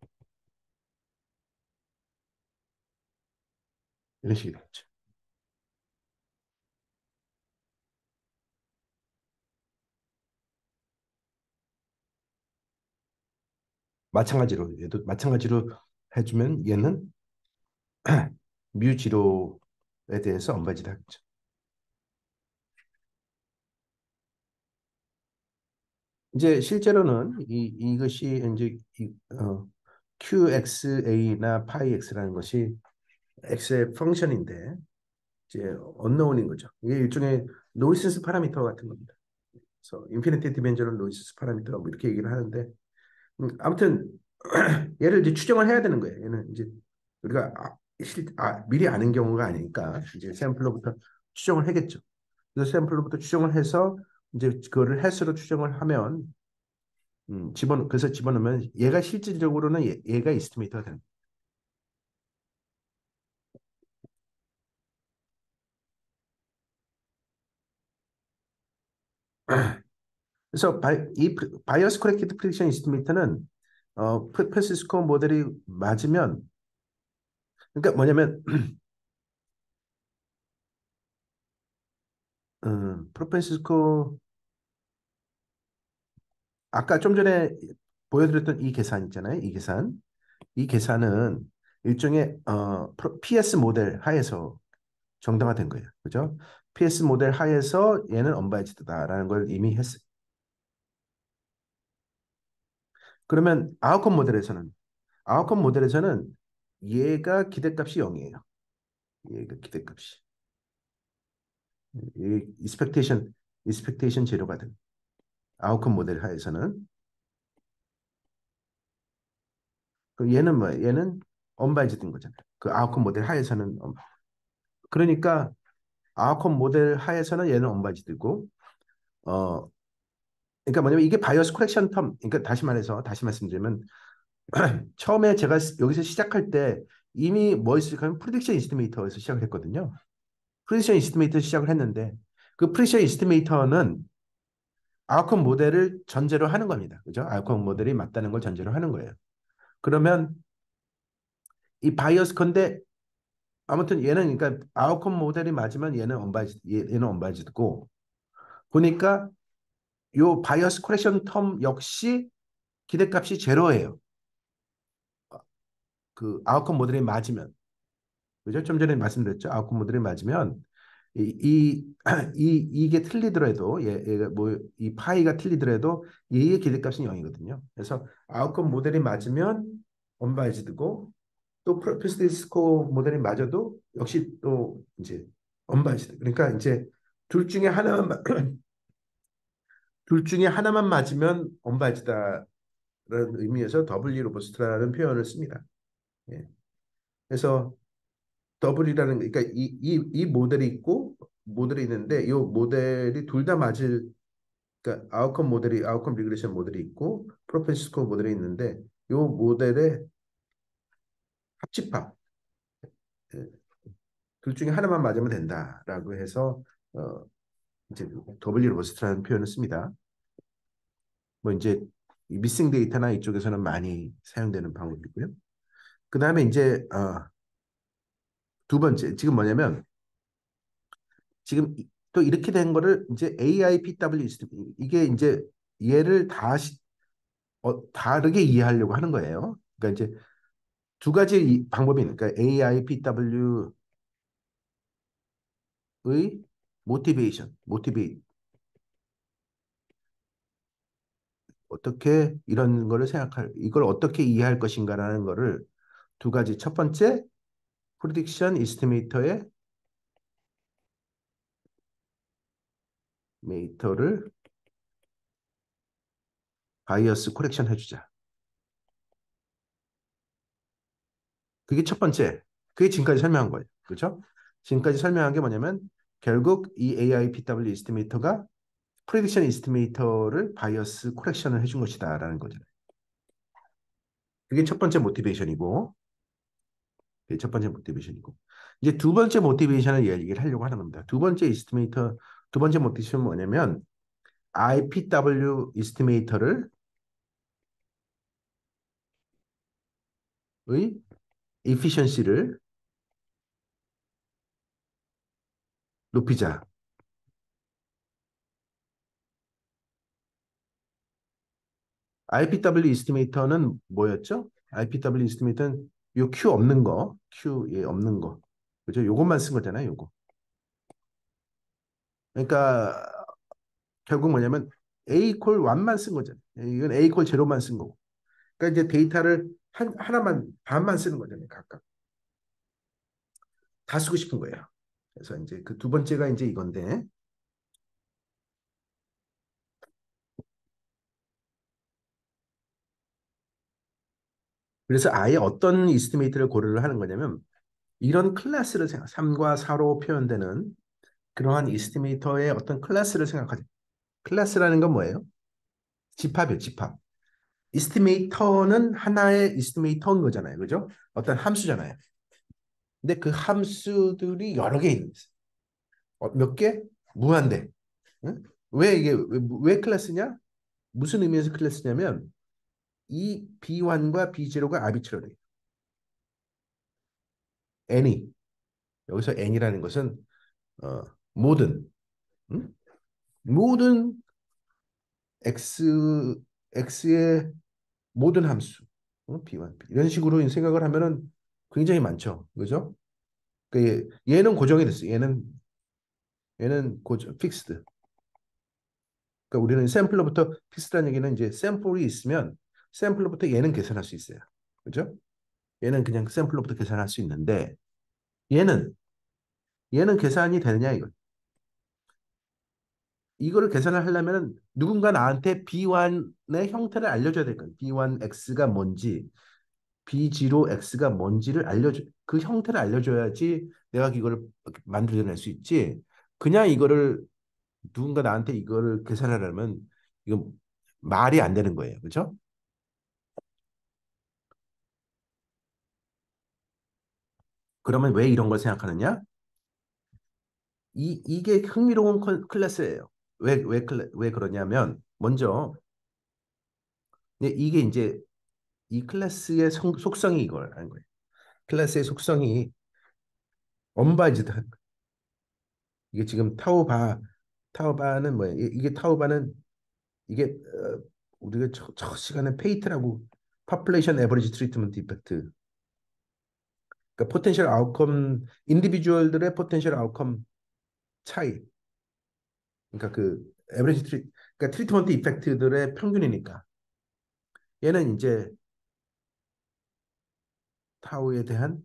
이런 식이 되겠죠. 마찬가지로 얘도 마찬가지로 해주면 얘는 뮤지로에 대해서 unbiased 하겠죠. 이제 실제로는 이것이 이제 QXA나 파이X라는 것이 X의 펑션인데 이제 언노운인 거죠. 이게 일종의 노이시스 파라미터 같은 겁니다. 그래서 인피니티 디멘저널 노이시스 파라미터 뭐 이렇게 얘기를 하는데 아무튼 얘를 이제 추정을 해야 되는 거예요. 얘는 이제 우리가 미리 아는 경우가 아니니까 이제 샘플로부터 추정을 하겠죠. 그래서 샘플로부터 추정을 해서 이제 그거를 헬스로 추정을 하면 그래서 집어넣으면 얘가 실질적으로는 얘가 이스티메이터가 되는 거예요. 그래서 이 바이어스 코렉티드 프리딕션 이스티메이터는 프란시스코 모델이 맞으면 그러니까 뭐냐면 프란시스코 아까 좀 전에 보여드렸던 이 계산 있잖아요. 이 계산은 일종의 PS 모델 하에서 정당화된 거예요. 그죠? PS 모델 하에서 얘는 언바이지드다라는 걸 이미 했어요. 그러면 아웃컴 모델에서는 얘가 기대값이 0이에요. 얘가 기대값이. 이 익스펙테이션 제로가 된 아웃컴 모델 하에서는 그 얘는 뭐 얘는 언바이지드인 거잖아요. 그 아웃컴 모델 하에서는 그러니까 아웃컴 모델 하에서는 얘는 언바이지드고 어 그러니까 뭐냐면 이게 바이어스 코렉션 텀 그러니까 다시 말씀드리면 처음에 제가 여기서 시작할 때 이미 뭐 있을까 하면 프리딕션 이스티메이터에서 시작을 했거든요. 프리딕션 이스티메이터 시작을 했는데 그 프리딕션 이스티메이터는 아웃컴 모델을 전제로 하는 겁니다. 그죠? 아웃컴 모델이 맞다는 걸 전제로 하는 거예요. 그러면 이 바이어스 건데 아무튼 얘는 그러니까 아웃컴 모델이 맞으면 얘는 언바이지드고 보니까 요 바이어스 코렉션 텀 역시 기대값이 제로예요. 그 아웃컴 모델이 맞으면 그죠? 좀 전에 말씀드렸죠. 아웃컴 모델이 맞으면 이, 이게 틀리더라도 얘가 뭐 이 파이가 틀리더라도 얘의 기대값은 0이거든요. 그래서 아웃컴 모델이 맞으면 언바이지드고 또 프로피스코 모델이 맞아도 역시 또 이제 언바이지드. 그러니까 이제 둘 중에 하나만 둘 중에 하나만 맞으면 언바이지다라는 의미에서 더블리 로버스트라는 표현을 씁니다. 예. 그래서 더블이라는 그러니까 이 모델이 있고 모델이 있는데 이 모델이 둘 다 맞을 그러니까 아웃컴 리그레션 모델이 있고 프로펜시스코 모델이 있는데 이 모델의 합집합 예, 둘 중에 하나만 맞으면 된다라고 해서 어, 이제 W 로버스트라는 표현을 씁니다. 뭐 이제 미싱 데이터나 이쪽에서는 많이 사용되는 방법이고요. 그 다음에 이제 두 번째 지금 뭐냐면 지금 또 이렇게 된 거를 이제 AIPW 이게 이제 얘를 다르게 이해하려고 하는 거예요. 그러니까 이제 두 가지 방법이 있는 그러니까 AIPW의 모티베이트 어떻게 이런 거를 이걸 어떻게 이해할 것인가라는 거를 두 가지 첫 번째 프리딕션 이스티메이터의 메이터를 바이어스 코렉션 해주자. 그게 첫 번째. 그게 지금까지 설명한 거예요. 그렇죠? 지금까지 설명한 게 뭐냐면 결국 이 AIPW 이스티메이터가 프레딕션 이스티메이터를 바이어스 코렉션을 해준 것이다라는 거죠. 그게 첫 번째 모티베이션이고, 그게 첫 번째 모티베이션이고, 이제 두 번째 모티베이션을 얘기를 하려고 하는 겁니다. 두 번째 모티베이션은 뭐냐면 IPW 이스티메이터를 의 efficiency를 높이자. IPW 이스티메이터는 뭐였죠? IPW 이스티메이터는 요 Q 없는 거, Q에 없는 거. 그죠? 요것만 쓴 거잖아요, 요거. 그러니까 결국 뭐냐면 A 콜 1만 쓴 거잖아요. 이건 A 콜 제로만 쓴 거고. 그러니까 이제 데이터를 하나만 반만 쓰는 거잖아요, 각각. 다 쓰고 싶은 거예요. 그래서 이제 그 두 번째가 이제 이건데 그래서 아예 어떤 이스티메이트를 고려를 하는 거냐면 이런 클래스를 3과 4로 표현되는 그러한 이스티메이터의 어떤 클래스를 생각하죠. 클래스라는 건 뭐예요? 집합이에요, 집합. 이스티메이터는 하나의 이스티메이터인 거잖아요. 그죠? 어떤 함수잖아요. 근데 그 함수들이 여러 개 있는 거예요. 몇 개? 무한대. 응? 왜 이게 왜 클래스냐? 무슨 의미에서 클래스냐면 이 B1과 B0가 아비트러리. N이 여기서 N이라는 것은 어, 모든 음? 모든 X X의 모든 함수 B1 이런 식으로 생각을 하면은 굉장히 많죠. 그죠? 얘는 고정이 됐어. 얘는 고정 픽스드. 그러니까 우리는 샘플러부터 픽스드라는 얘기는 이제 샘플이 있으면 샘플러부터 얘는 계산할 수 있어요. 그죠? 얘는 그냥 샘플러부터 계산할 수 있는데 얘는 얘는 계산이 되느냐 이거. 이거를 계산을 하려면 누군가 나한테 B1의 형태를 알려줘야 될 거야. B1X가 뭔지, B0X가 뭔지를 알려줘. 그 형태를 알려줘야지 내가 이거를 만들어낼 수 있지. 그냥 이거를 누군가 나한테 이거를 계산하려면 이거 말이 안 되는 거예요. 그렇죠? 그러면 왜 이런 걸 생각하느냐? 이게 흥미로운 클래스예요. 왜 그러냐면 먼저 이게 이제 이 클래스의 속성이 이걸 하는 거예요. 클래스의 속성이 언바이즈드. 이게 지금 타오바는 뭐예요? 이게 타오바는 이게 우리가 저 시간에 페이트라고 population average treatment effect. 그러니까 포텐셜 아웃컴 인디비주얼들의 포텐셜 아웃컴 차이. 그러니까 그 에버리지 그러니까 트리트먼트 이펙트들의 평균이니까. 얘는 이제 타우에 대한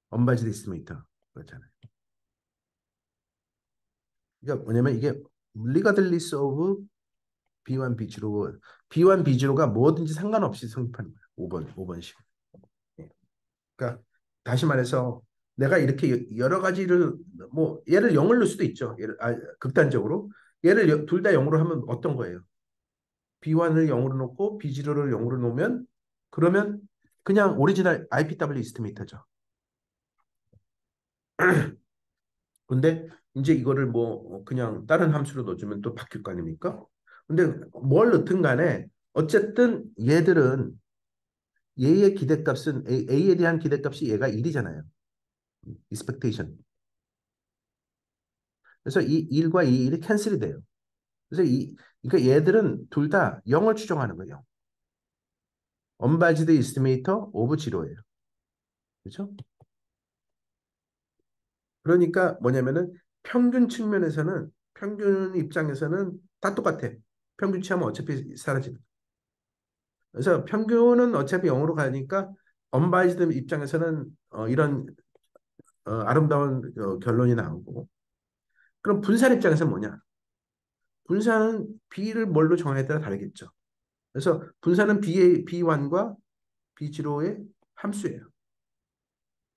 언바이즈드 에스티메이터 그렇잖아요. 그러니까 뭐냐면 이게 리가들리스 오브 B1, B0, B1, B0가 뭐든지 상관없이 성립하는 거예요. 5번씩. 예. 그러니까 다시 말해서 내가 이렇게 여러 가지를 뭐 얘를 0을 넣을 수도 있죠. 극단적으로 얘를 둘 다 0으로 하면 어떤 거예요? B1을 0으로 놓고 B0를 0으로 놓으면 그러면 그냥 오리지널 IPW 이스티메이터죠. 근데 이제 이거를 뭐 그냥 다른 함수로 넣어주면 또 바뀔 거 아닙니까? 근데 뭘 넣든 간에 어쨌든 얘들은 얘의 기대값은 A에 대한 기대값이 얘가 1이잖아요. expectation. 그래서 이 1과 이 1이 캔슬이 돼요. 그래서 그러니까 얘들은 둘 다 0을 추정하는 거예요. unbiased estimator of zero예요. 그렇죠? 그러니까 뭐냐면은 평균 입장에서는 다 똑같아. 평균 치하면 어차피 사라지는. 그래서 평균은 어차피 0으로 가니까 언바이즈드 입장에서는 이런 아름다운 결론이 나오고 그럼 분산 입장에서는 뭐냐? 분산은 B를 뭘로 정하에 따라 다르겠죠. 그래서 분산은 B1과 B0의 함수예요.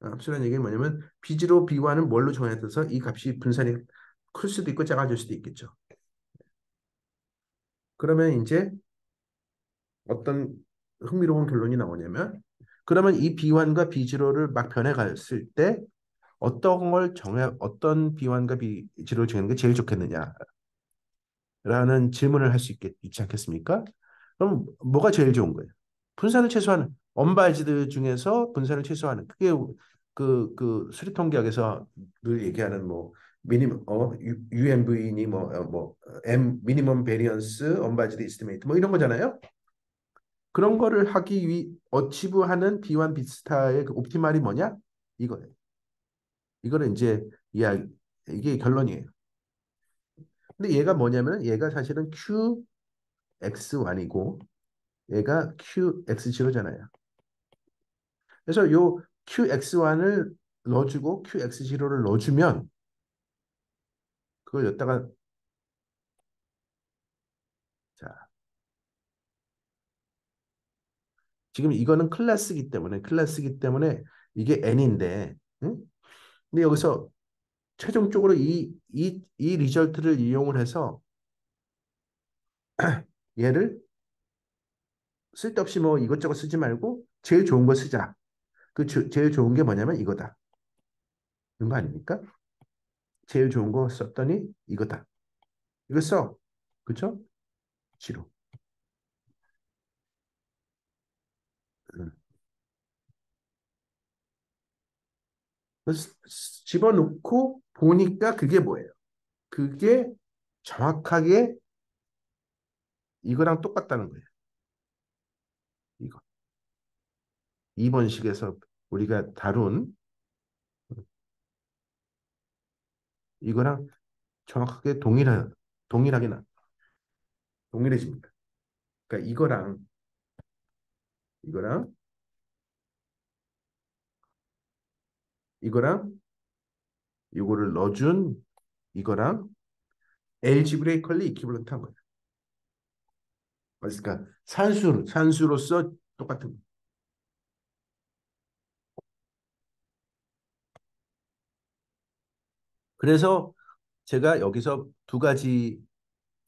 함수라는 얘기는 뭐냐면 B0, B1은 뭘로 정하에 따라서 이 값이 분산이 클 수도 있고 작아질 수도 있겠죠. 그러면 이제 어떤 흥미로운 결론이 나오냐면 그러면 이 B1과 B0를 막 변해 갔을 때 어떤 B1과 B0를 정하는 게 제일 좋겠느냐라는 질문을 할 수 있지 않겠습니까? 그럼 뭐가 제일 좋은 거예요? 분산을 최소화하는 언바이즈드 중에서 분산을 최소화하는 그게 그 수리 통계학에서 늘 얘기하는 뭐 UMV니 뭐 M 미니멈 베리언스 언바이즈드 이스티메이트 뭐 이런 거잖아요. 그런 거를 하기 어치브하는 B1 비스타의 그 옵티말이 뭐냐? 이거예요. 이거는 이제 이야 이게 결론이에요. 근데 얘가 뭐냐면 얘가 사실은 QX1이고 얘가 QX0잖아요. 그래서 요 QX1을 넣어주고 QX0를 넣어주면 그걸 여기다가 자 지금 이거는 클래스기 때문에 이게 n인데 응? 근데 여기서 최종적으로 이 리절트를 이용을 해서 얘를 쓸데없이 뭐 이것저것 쓰지 말고 제일 좋은 거 쓰자. 제일 좋은 게 뭐냐면 이거다. 이런 거 아닙니까? 제일 좋은 거 썼더니 이거다. 이거 써. 그쵸? 지로. 음. 그래서 집어넣고 보니까 그게 뭐예요? 그게 정확하게 이거랑 똑같다는 거예요. 이거. 2번식에서 우리가 다룬 이거랑 정확하게 동일하게 동일해집니다. 그러니까 이거랑 이거랑 이거를 넣어준 이거랑 algebraically equivalent한 거예요. 그러니까 산수로서 똑같은 거예요. 그래서 제가 여기서 두 가지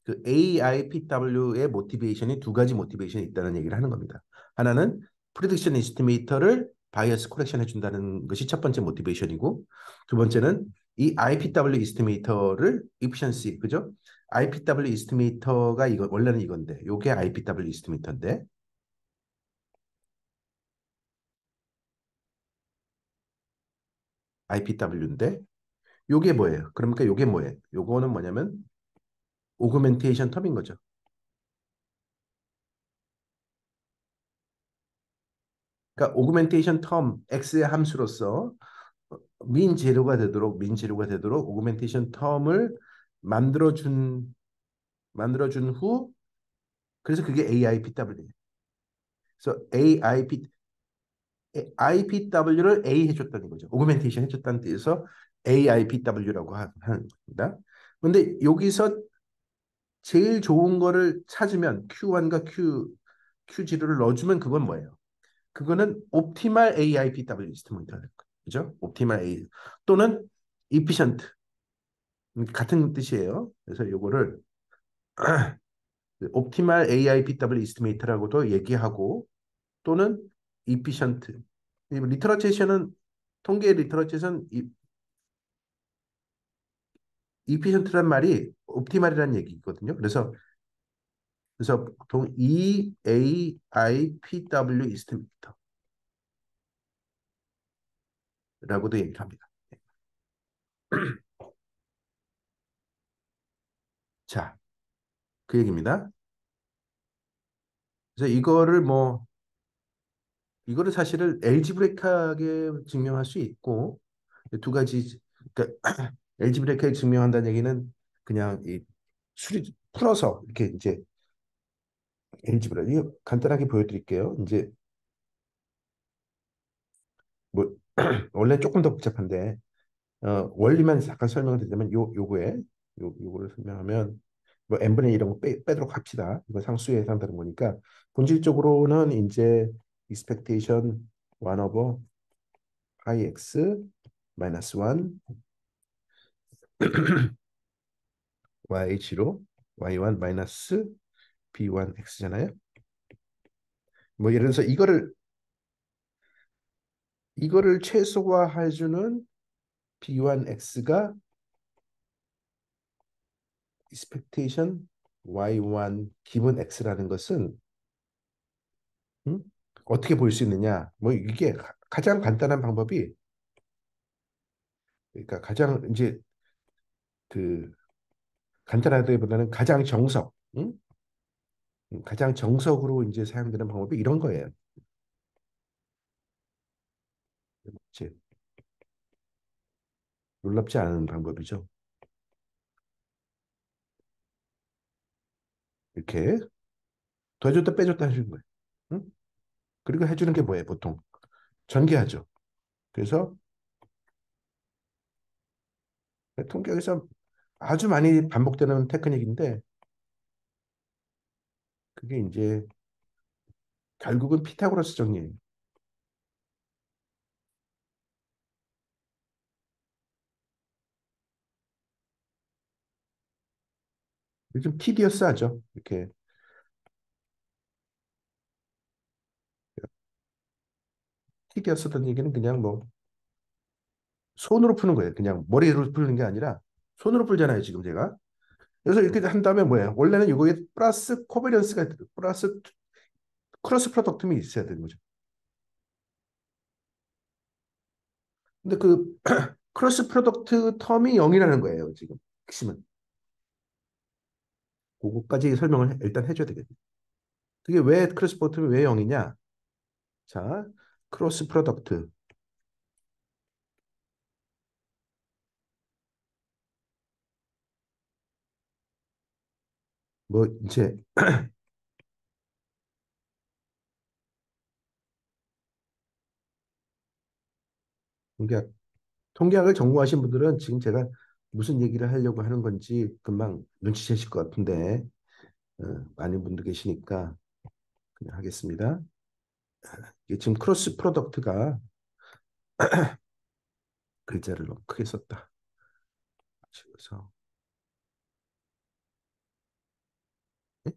그 AIPW의 모티베이션이 두 가지 모티베이션이 있다는 얘기를 하는 겁니다. 하나는 프리딕션 에스티메이터를 바이어스 코렉션 해준다는 것이 첫 번째 모티베이션이고 두 번째는 이 IPW 에스티메이터를 efficiency 그죠? IPW 에스티메이터가 이거 원래는 이건데 요게 IPW 에스티메이터인데 IPW인데 요게 뭐예요? 그러니까 요게 뭐예요? 요거는 뭐냐면 오그멘테이션 텀인 거죠. 그러니까 오그멘테이션 텀 X의 함수로서 민 재료가 되도록 오그멘테이션 텀을 만들어준 후 그래서 그게 AIPW예요. 그래서 IPW를 A 해줬다는 거죠. 오그멘테이션 해줬다는 뜻에서 AIPW라고 하는 겁니다. 근데 여기서 제일 좋은 거를 찾으면 Q1과 Q0를 넣어주면 그건 뭐예요? 그거는 옵티말 AIPW 시스템입니다. 그죠? 옵티말 A 또는 efficient 같은 뜻이에요. 그래서 요거를 옵티말 AIPW 이스티메이터라고도 얘기하고 또는 efficient 리터러처에서는 통계 리터러처에서는 efficient란 말이 옵티말이라는 얘기거든요. 그래서 보통 EAIPW 이스티메이터라고도 얘기를 합니다. 자, 그 얘기입니다. 그래서 이거를 사실은 엘지브레이크하게 증명할 수 있고 두 가지 그러니까 엘지브레이크하게 증명한다는 얘기는 그냥 이 수리 풀어서 이렇게 이제 엘지브레이크 간단하게 보여드릴게요. 이제 뭐 원래 조금 더 복잡한데 원리만 잠깐 설명을 드리자면 요거를 설명하면 뭐 n분의 이런 거 빼도록 합시다. 이거 상수에 해당되는 거니까 본질적으로는 이제 expectation 1 over pi x 마이너스 1 y0 y1 마이너스 b1 x잖아요. 뭐 예를 들어서 이거를 최소화해주는 b1 x가 expectation y1 기본 x라는 것은 음? 어떻게 볼 수 있느냐? 뭐 이게 가장 간단한 방법이 그러니까 가장 이제 그 간단하다기보다는 가장 정석으로 이제 사용되는 방법이 이런 거예요. 이제 놀랍지 않은 방법이죠. 이렇게 더해줬다 빼줬다 해주는 거예요. 응? 그리고 해주는 게 뭐예요? 보통 전개하죠. 그래서 통계에서 아주 많이 반복되는 테크닉인데 그게 이제 결국은 피타고라스 정리예요. 요즘 TDS 하죠. 이렇게 TDS 던 얘기는 그냥 뭐 손으로 푸는 거예요. 그냥 머리로 푸는 게 아니라 손으로 풀잖아요, 지금 제가. 그래서 이렇게 한 다음에 뭐예요? 원래는 이거에 플러스 코베런스가 플러스 크로스 프로덕트이 있어야 되는 거죠. 근데 그 크로스 프로덕트 텀이 0이라는 거예요, 지금. 핵심은. 그거까지 설명을 일단 해줘야 되겠네. 그게 왜 크로스 프로덕트는 왜 0이냐? 자, 크로스 프로덕트. 뭐 이제 통계학, 통계학을 전공하신 분들은 지금 제가 무슨 얘기를 하려고 하는 건지 금방 눈치채실 것 같은데 어, 많은 분들 계시니까 그냥 하겠습니다. 이게 지금 크로스 프로덕트가 글자를 너무 크게 썼다. 그래서 네?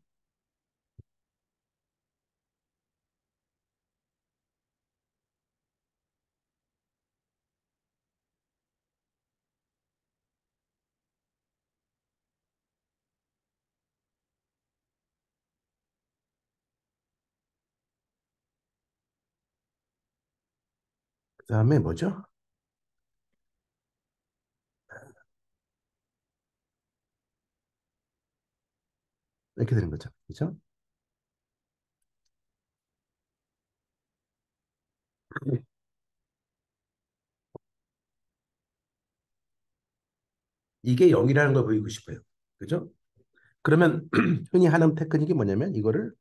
그다음에 뭐죠? 이렇게 되는 거죠. 그죠? 이게 0이라는 걸 보이고 싶어요. 그죠? 그러면 흔히 하는 테크닉이 뭐냐면 이거를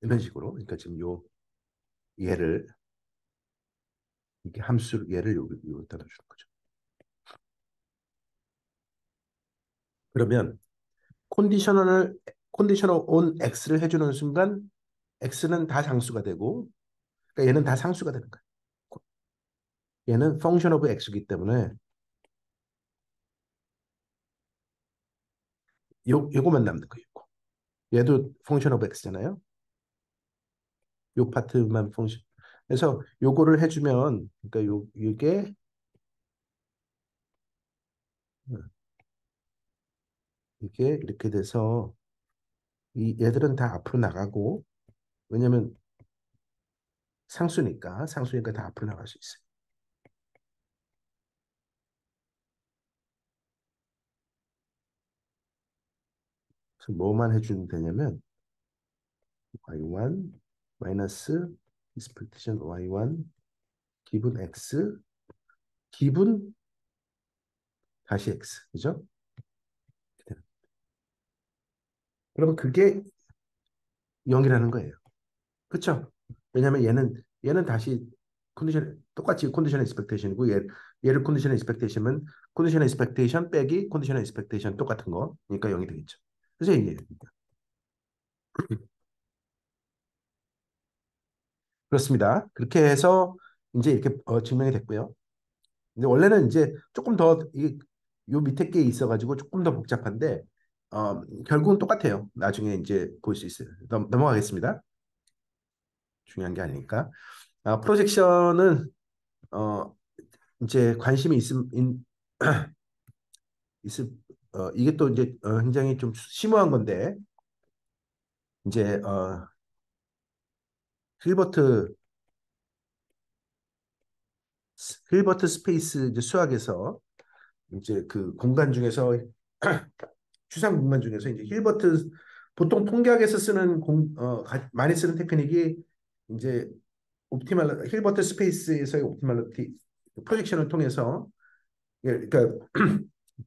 이런 식으로 그러니까 지금 요 얘를 이게 함수 얘를 여기다 넣어주는 거죠. 그러면 컨디셔널을 컨디셔널 온 x를 해주는 순간 x는 다 상수가 되고 그러니까 얘는 다 상수가 되는 거예요. 얘는 펑션 오브 x이기 때문에 요거만 남는 거예요. 얘도 펑션 오브 x잖아요. 요 파트만 펑션. 그래서 요거를 해주면 그러니까 요 이게 이게 이렇게 돼서 이 얘들은 다 앞으로 나가고 왜냐면 상수니까 다 앞으로 나갈 수 있어요. 그래서 뭐만 해주면 되냐면 y1 마이너스 expectation y1 기분 x 기분 다시 x 그죠? 그러면 그게 0이라는 거예요. 그렇죠? 왜냐하면 얘는 다시 컨디션 똑같이 컨디션 expectation이고 얘를 컨디션 expectation은 컨디션 expectation 빼기 컨디션 expectation 똑같은 거 그러니까 0이 되겠죠. 그래서 이게 그렇습니다. 그렇게 해서 이제 이렇게 증명이 됐고요. 근데 원래는 이제 조금 더 요 밑에 게 있어가지고 조금 더 복잡한데 결국은 똑같아요. 나중에 이제 볼 수 있어요. 넘어가겠습니다. 중요한 게 아니니까. 프로젝션은 어, 이제 관심이 있을 이게 또 이제 굉장히 좀 심오한 건데 이제 힐버트 힐버트 스페이스 이제 수학에서 이제 그 공간 중에서 추상 공간 중에서 이제 힐버트 보통 통계학에서 쓰는 많이 쓰는 테크닉이 이제 옵티말 힐버트 스페이스에서의 옵티멀리티 프로젝션을 통해서 예, 그러니까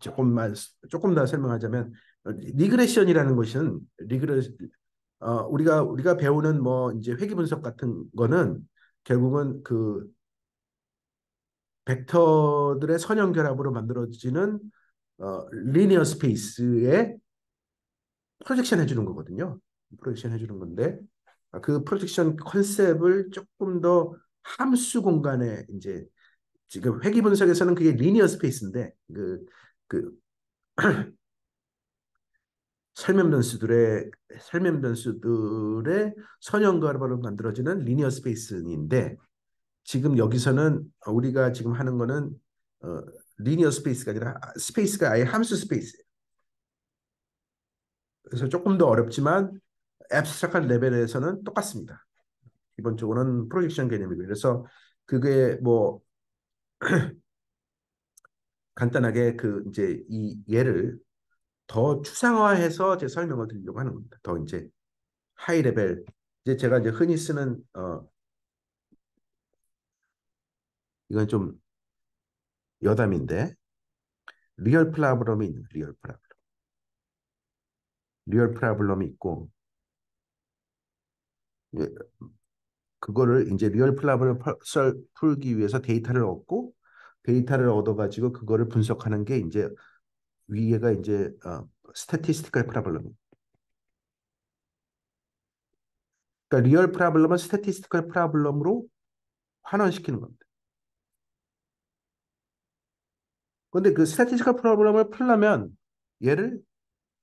조금만 조금 더 설명하자면 리그레션이라는 것은 우리가 배우는 뭐 이제 회귀 분석 같은 거는 결국은 그 벡터들의 선형 결합으로 만들어지는 리니어 스페이스의 프로젝션 해주는 거거든요. 프로젝션 해주는 건데 그 프로젝션 컨셉을 조금 더 함수 공간에 이제 지금 회귀 분석에서는 그게 리니어 스페이스인데 그 설면 변수들의 선형 결합으로 만들어지는 리니어 스페이스인데 지금 여기서는 우리가 지금 하는 거는 어, 리니어 스페이스가 아니라 스페이스가 아예 함수 스페이스예요. 그래서 조금 더 어렵지만 앱스트랙한 레벨에서는 똑같습니다. 기본적으로는 프로젝션 개념이고요. 그래서 그게 뭐 간단하게 그 이제 이 예를 더 추상화해서 제 설명을 드리려고 하는 겁니다. 더 이제 하이 레벨 이제 제가 이제 흔히 쓰는 이건 좀 여담인데 리얼 프라블럼이 있는 리얼 프라블럼이 있고 예, 그거를 이제 리얼 프라블럼을 풀기 위해서 데이터를 얻고 데이터를 얻어가지고 그거를 분석하는 게 이제 위에가 이제 스태티스티컬 프라블럼. 그러니까 리얼 프라블럼은 스태티스티컬 프라블럼으로 환원시키는 겁니다. 그런데 그 스태티스티컬 프라블럼을 풀려면 얘를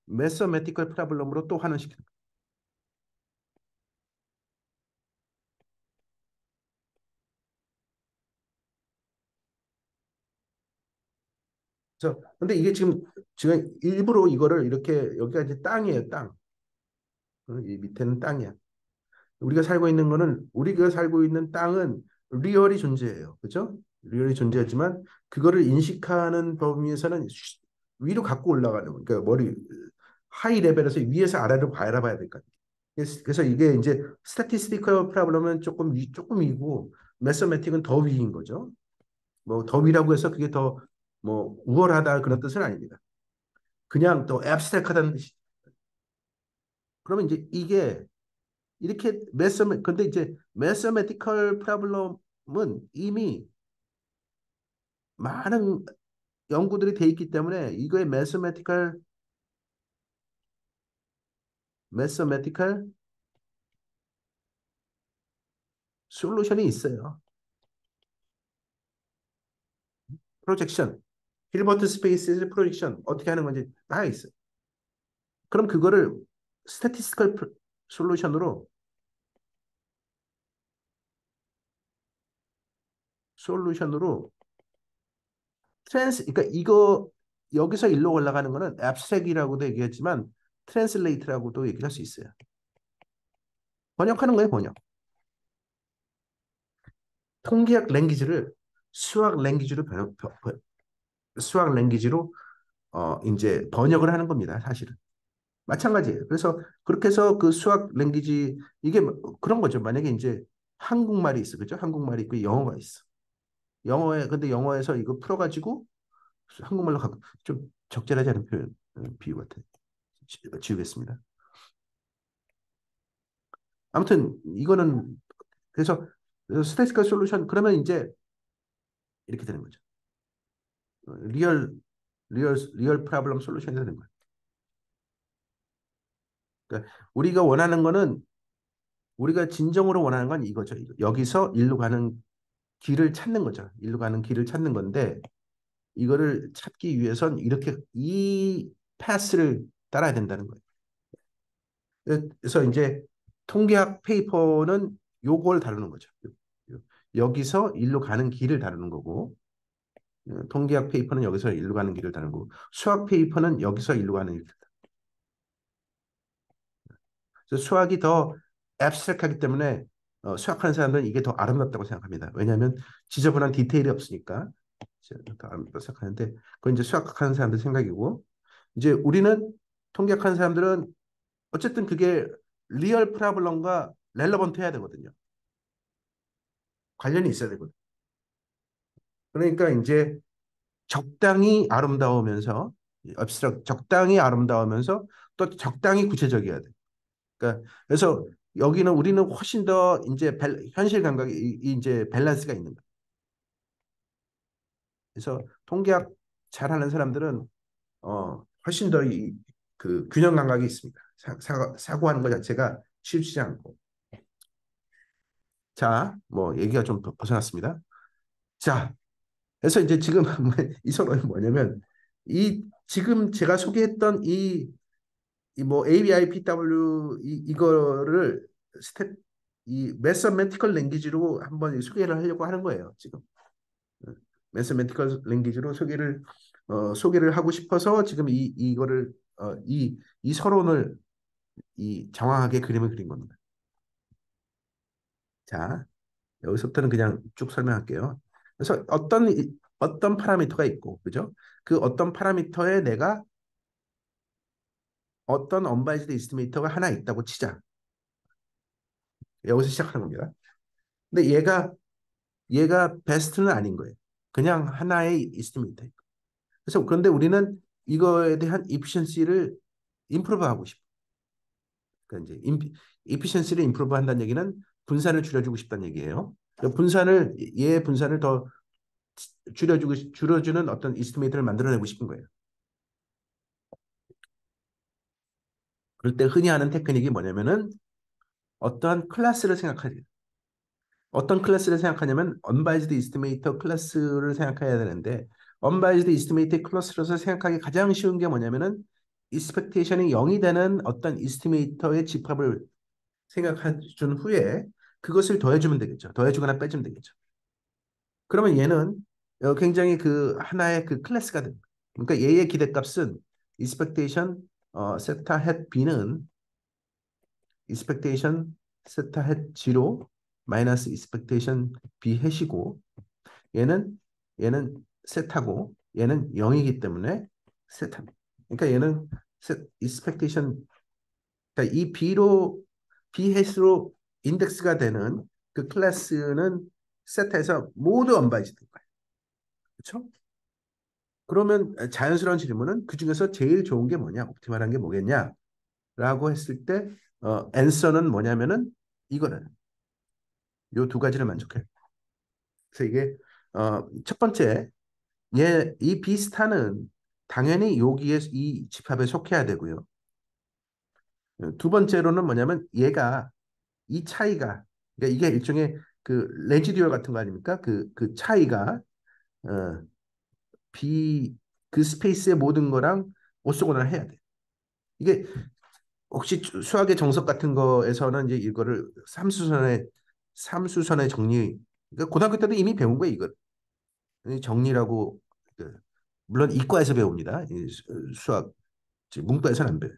매서메티컬 프라블럼으로 또 환원시키는 거예요. 그래서 근데 이게 지금 일부러 이거를 이렇게 여기가 이제 땅이에요, 땅. 이 밑에는 땅이야. 우리가 살고 있는 땅은 리얼이 존재해요. 그죠? 리얼이 존재하지만 그거를 인식하는 범위에서는 위로 갖고 올라가는 거예요. 그러니까 하이 레벨에서 위에서 아래로 바라봐야 될까. 그래서 이게 이제 스태티스티컬 프로블럼은 조금 위고 매서매틱은 더 위인 거죠. 뭐 더 위라고 해서 그게 더 뭐 우월하다 그런 뜻은 아닙니다. 그냥 더 앱스트랙하다는 뜻이. 그러면 이제 이게 이렇게 근데 이제 매서매티컬 프로블럼은 이미 많은 연구들이 돼 있기 때문에 이거의 매서매티컬 솔루션이 있어요. 프로젝션, 힐버트 스페이스의 프로젝션 어떻게 하는 건지 다 있어요. 그럼 그거를 스태티스티컬 솔루션으로 솔루션으로 그러니까 이거 여기서 일로 올라가는 거는 앱스트랙이라고도 얘기했지만 트랜슬레이트라고도 얘기할 수 있어요. 번역하는 거예요, 번역. 통계학 랭귀지를 수학 랭귀지로 수학 랭귀지로 이제 번역을 하는 겁니다, 사실은. 마찬가지예요. 그래서 그렇게 해서 그 수학 랭귀지 이게 그런 거죠. 만약에 이제 한국말이 있어, 그죠? 한국말이 있고 영어가 있어. 근데 영어에서 이거 풀어가지고 한국말로 좀 적절하지 않은 표현, 비유 같은 지우겠습니다. 아무튼 이거는 그래서 스태티스컬 솔루션 그러면 이제 이렇게 되는 거죠. 리얼 리얼 프로블럼 솔루션이 되는 거예요. 그러니까 우리가 원하는 거는 우리가 진정으로 원하는 건 이거죠. 여기서 일로 가는 길을 찾는 거죠. 일로 가는 길을 찾는 건데 이거를 찾기 위해선 이렇게 이 패스를 따라야 된다는 거예요. 그래서 이제 통계학 페이퍼는 요걸 다루는 거죠. 여기서 일로 가는 길을 다루는 거고 통계학 페이퍼는 여기서 일로 가는 길을 다루는 거고 수학 페이퍼는 여기서 일로 가는 길. 그래서 수학이 더 앱스트랙하기 때문에 수학하는 사람들은 이게 더 아름답다고 생각합니다. 왜냐하면 지저분한 디테일이 없으니까 더 아름답다고 생각하는데 그건 이제 수학하는 사람들 생각이고 이제 우리는 통계학하는 사람들은 어쨌든 그게 리얼 프라블럼과 렐러번트 해야 되거든요. 관련이 있어야 되거든요. 그러니까 이제 적당히 아름다우면서 적당히 아름다우면서 또 적당히 구체적이어야 돼. 그러니까 그래서 여기는 우리는 훨씬 더 이제 현실 감각이 이제 밸런스가 있는 거예요. 그래서 통계학 잘하는 사람들은 훨씬 더 그 균형 감각이 있습니다. 사고하는 것 자체가 쉽지 않고. 자, 뭐 얘기가 좀 벗어났습니다. 자, 그래서 이제 지금 이 서론은 뭐냐면 이 지금 제가 소개했던 이 뭐 ABIPW 이거를 스텝 이 매서메티컬 랭귀지로 한번 소개를 하려고 하는 거예요, 지금. 매서메티컬 랭귀지로 소개를 하고 싶어서 지금 이거를 이 서론을 이 정확하게 그림을 그린 겁니다. 자, 여기서부터는 그냥 쭉 설명할게요. 그래서 어떤 파라미터가 있고, 그죠? 그 어떤 파라미터에 내가 어떤 언바이즈드 이스티메이터가 하나 있다고 치자. 여기서 시작하는 겁니다. 근데 얘가 베스트는 아닌 거예요. 그냥 하나의 이스티메이터. 그래서 그런데 우리는 이거에 대한 이피션시를 임프로브하고 싶어. 그러니까 이제 이피션시를 임프로브한다는 얘기는 분산을 줄여주고 싶다는 얘기예요. 그러니까 얘 분산을 더 줄여주는 어떤 이스티메이터를 만들어내고 싶은 거예요. 그럴 때 흔히 하는 테크닉이 뭐냐면은 어떠한 클래스를 생각하지. 어떤 클래스를 생각하냐면 언바이즈드 이스티메이터 클래스를 생각해야 되는데 언바이즈드 이스티메이터 클래스로서 생각하기 가장 쉬운 게 뭐냐면은 익스펙테이션이 0이 되는 어떤 이스티메이터의 집합을 생각해 준 후에 그것을 더해주면 되겠죠. 더해주거나 빼주면 되겠죠. 그러면 얘는 굉장히 그 하나의 그 클래스가 됩니다. 그러니까 얘의 기대값은 expectation 세타 햇 b는 expectation 세타 햇 G로 마이너스 expectation B 햇이고 얘는 세타고 얘는 0이기 때문에 세타입니다. 그러니까 얘는 expectation 그러니까 이 B 햇으로 인덱스가 되는 그 클래스는 세타에서 모두 언바이즈된 거예요. 그렇죠? 그러면 자연스러운 질문은 그 중에서 제일 좋은 게 뭐냐, 옵티멀한 게 뭐겠냐라고 했을 때 앤서는 뭐냐면은 이거는 요 두 가지를 만족해요. 그래서 이게 첫 번째 이 비스타는 당연히 여기에 이 집합에 속해야 되고요. 두 번째로는 뭐냐면 얘가 이 차이가 그러니까 이게 일종의 그 레지듀얼 같은 거 아닙니까? 그 차이가 어, 비 그 스페이스의 모든 거랑 오소곤을 해야 돼. 이게 혹시 수학의 정석 같은 거에서는 이제 이거를 삼수선의 정리. 그러니까 고등학교 때도 이미 배운 거예요, 이걸. 이 정리라고 그, 물론 이과에서 배웁니다. 이 수학 문과에서는 안 배워요.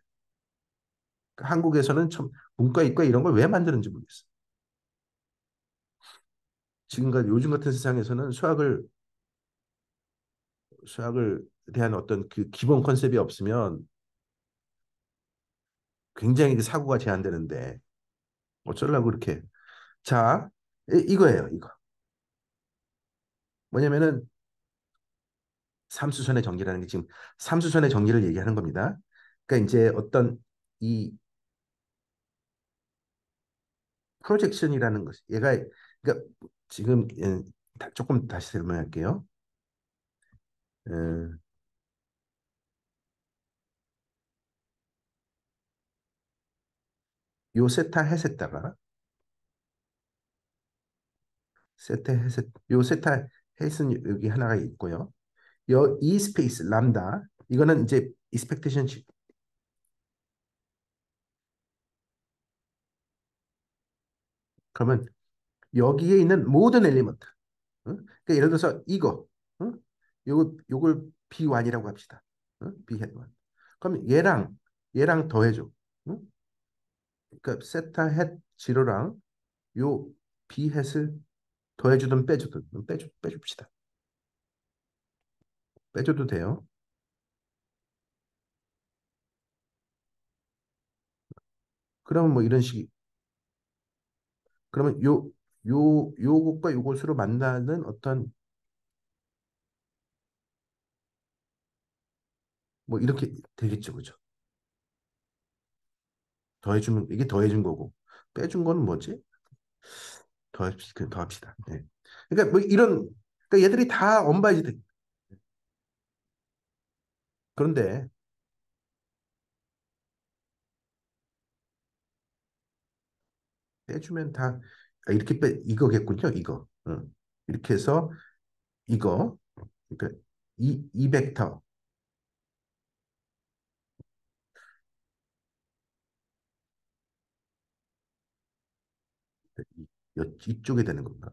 그러니까 한국에서는 참 문과, 이과 이런 걸 왜 만드는지 모르겠어요. 지금과 요즘 같은 세상에서는 수학을 대한 어떤 그 기본 컨셉이 없으면 굉장히 그 사고가 제한되는데 어쩌려고 그렇게. 자, 이거예요, 이거. 뭐냐면은 삼수선의 정리라는 게 지금 삼수선의 정리를 얘기하는 겁니다. 그러니까 이제 어떤 이 프로젝션이라는 것이 얘가 그러니까 지금 조금 다시 설명할게요. 어, 요 세타 햇에다가 요 세타 햇은 여기 하나가 있고요. 이 스페이스 람다 이거는 이제 익스펙테이션 그러면 여기에 있는 모든 엘리먼트 응? 그러니까 예를 들어서 이거 응? 요걸 B1이라고 합시다. 응? B1. 그럼 얘랑 더해줘. 응? 그러니까 세타 햇 지로랑 요 B 햇을 더해주든 빼주든 빼줍시다. 빼줘도 돼요. 그러면 뭐 이런 식이 그러면 요것과 요것으로 만나는 어떤 뭐 이렇게 되겠죠, 그죠? 더해주면 이게 더해준 거고 빼준 거는 뭐지? 더합시다. 네. 그러니까 뭐 이런 그러니까 얘들이 다 언바이즈드. 그런데 빼주면 다 이렇게 빼 이거겠군요. 이거. 응. 이렇게 해서 이거 그러니까 이 벡터 이쪽에 되는 건가?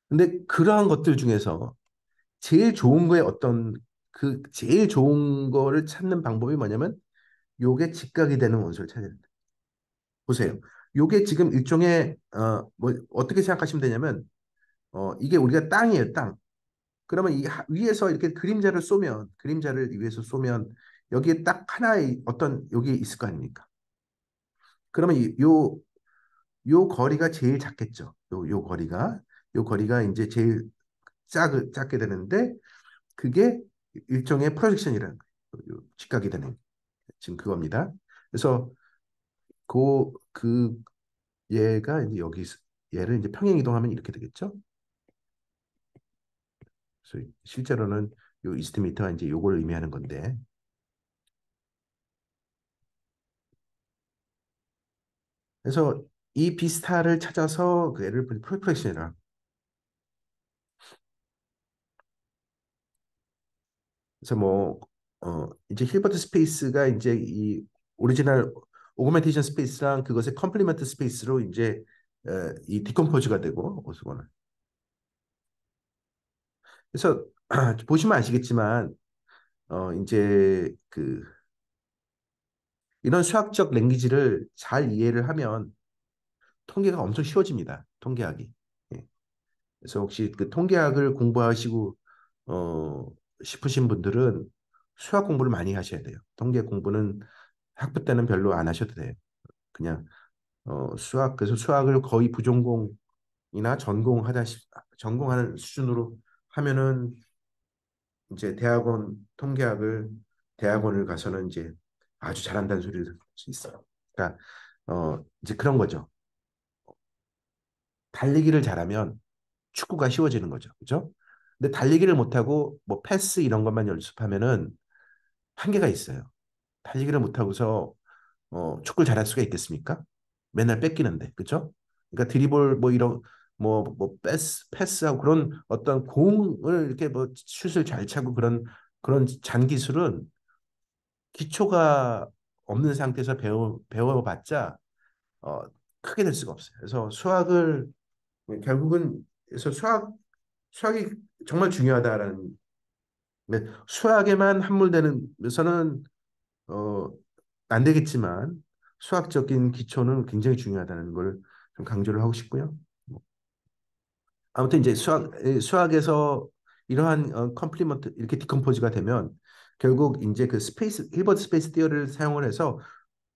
근데 그러한 것들 중에서 제일 좋은 거에 어떤 그 제일 좋은 거를 찾는 방법이 뭐냐면 요게 직각이 되는 원소를 찾아야 된다. 보세요. 요게 지금 일종의 뭐 어떻게 생각하시면 되냐면 이게 우리가 땅이에요, 땅. 그러면 이 위에서 이렇게 그림자를 위에서 쏘면 여기에 딱 하나의 어떤 여기 있을 거 아닙니까? 그러면 요 거리가 제일 작겠죠. 요 거리가 이제 제일 작게 되는데 그게 일종의 프로젝션이라는 거예요. 직각이 되는 지금 그겁니다. 그래서 그 얘가 이제 얘를 이제 평행 이동하면 이렇게 되겠죠. 그래서 실제로는 요 이스티미터가 이제 요걸 의미하는 건데 그래서 이 비스타를 찾아서 그 애를 프로젝션이라 그래서 뭐 이제 힐버트 스페이스가 이제 이 오리지널 오그멘테이션 스페이스랑 그것의 컴플리먼트 스페이스로 이제 이 디컴포즈가 되고 오스본은 그래서 보시면 아시겠지만 이제 그 이런 수학적 랭귀지를 잘 이해를 하면 통계가 엄청 쉬워집니다. 통계학이. 예. 그래서 혹시 그 통계학을 공부하시고 어, 싶으신 분들은 수학 공부를 많이 하셔야 돼요. 통계 공부는 학부 때는 별로 안 하셔도 돼요. 그냥 그래서 수학을 거의 부전공이나 전공하는 수준으로 하면은 이제 대학원을 가서는 이제 아주 잘한다는 소리를 들을 수 있어요. 그러니까 이제 그런 거죠. 달리기를 잘하면 축구가 쉬워지는 거죠. 그죠? 근데 달리기를 못하고 뭐 패스 이런 것만 연습하면은 한계가 있어요. 달리기를 못하고서 축구를 잘할 수가 있겠습니까? 맨날 뺏기는데, 그죠? 그러니까 드리블 뭐 이런 뭐 패스하고 그런 어떤 공을 이렇게 뭐 슛을 잘 차고 그런 잔기술은 기초가 없는 상태에서 배워봤자 어, 크게 될 수가 없어요. 그래서 결국은 그래서 수학이 정말 중요하다라는 수학에만 함몰되는 어, 안 되겠지만 수학적인 기초는 굉장히 중요하다는 걸 좀 강조를 하고 싶고요. 아무튼 이제 수학에서 이러한 컴플리먼트 이렇게 디컴포즈가 되면 결국 이제 그 힐버트 스페이스 티어리를 사용을 해서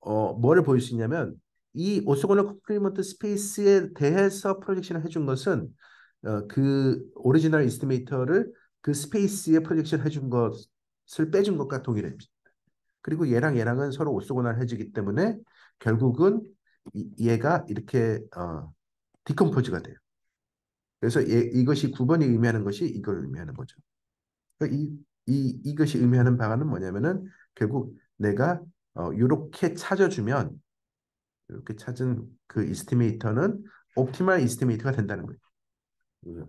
뭐를 보일 수 있냐면 이 오소고널 컴플리먼트 스페이스에 대해서 프로젝션을 해준 것은 그 오리지널 이스티메이터를 그 스페이스에 프로젝션 해준 것을 빼준 것과 동일합니다. 그리고 얘랑은 서로 오소고널해지기 때문에 결국은 얘가 이렇게 디컴포즈가 돼요. 그래서 이것이 9번이 의미하는 것이 이걸 의미하는 거죠. 그러니까 이것이 의미하는 바는 뭐냐면은 결국 내가 이렇게 찾아주면 이렇게 찾은 그 이스티메이터는 옵티멀 이스티메이터가 된다는 거예요. 음,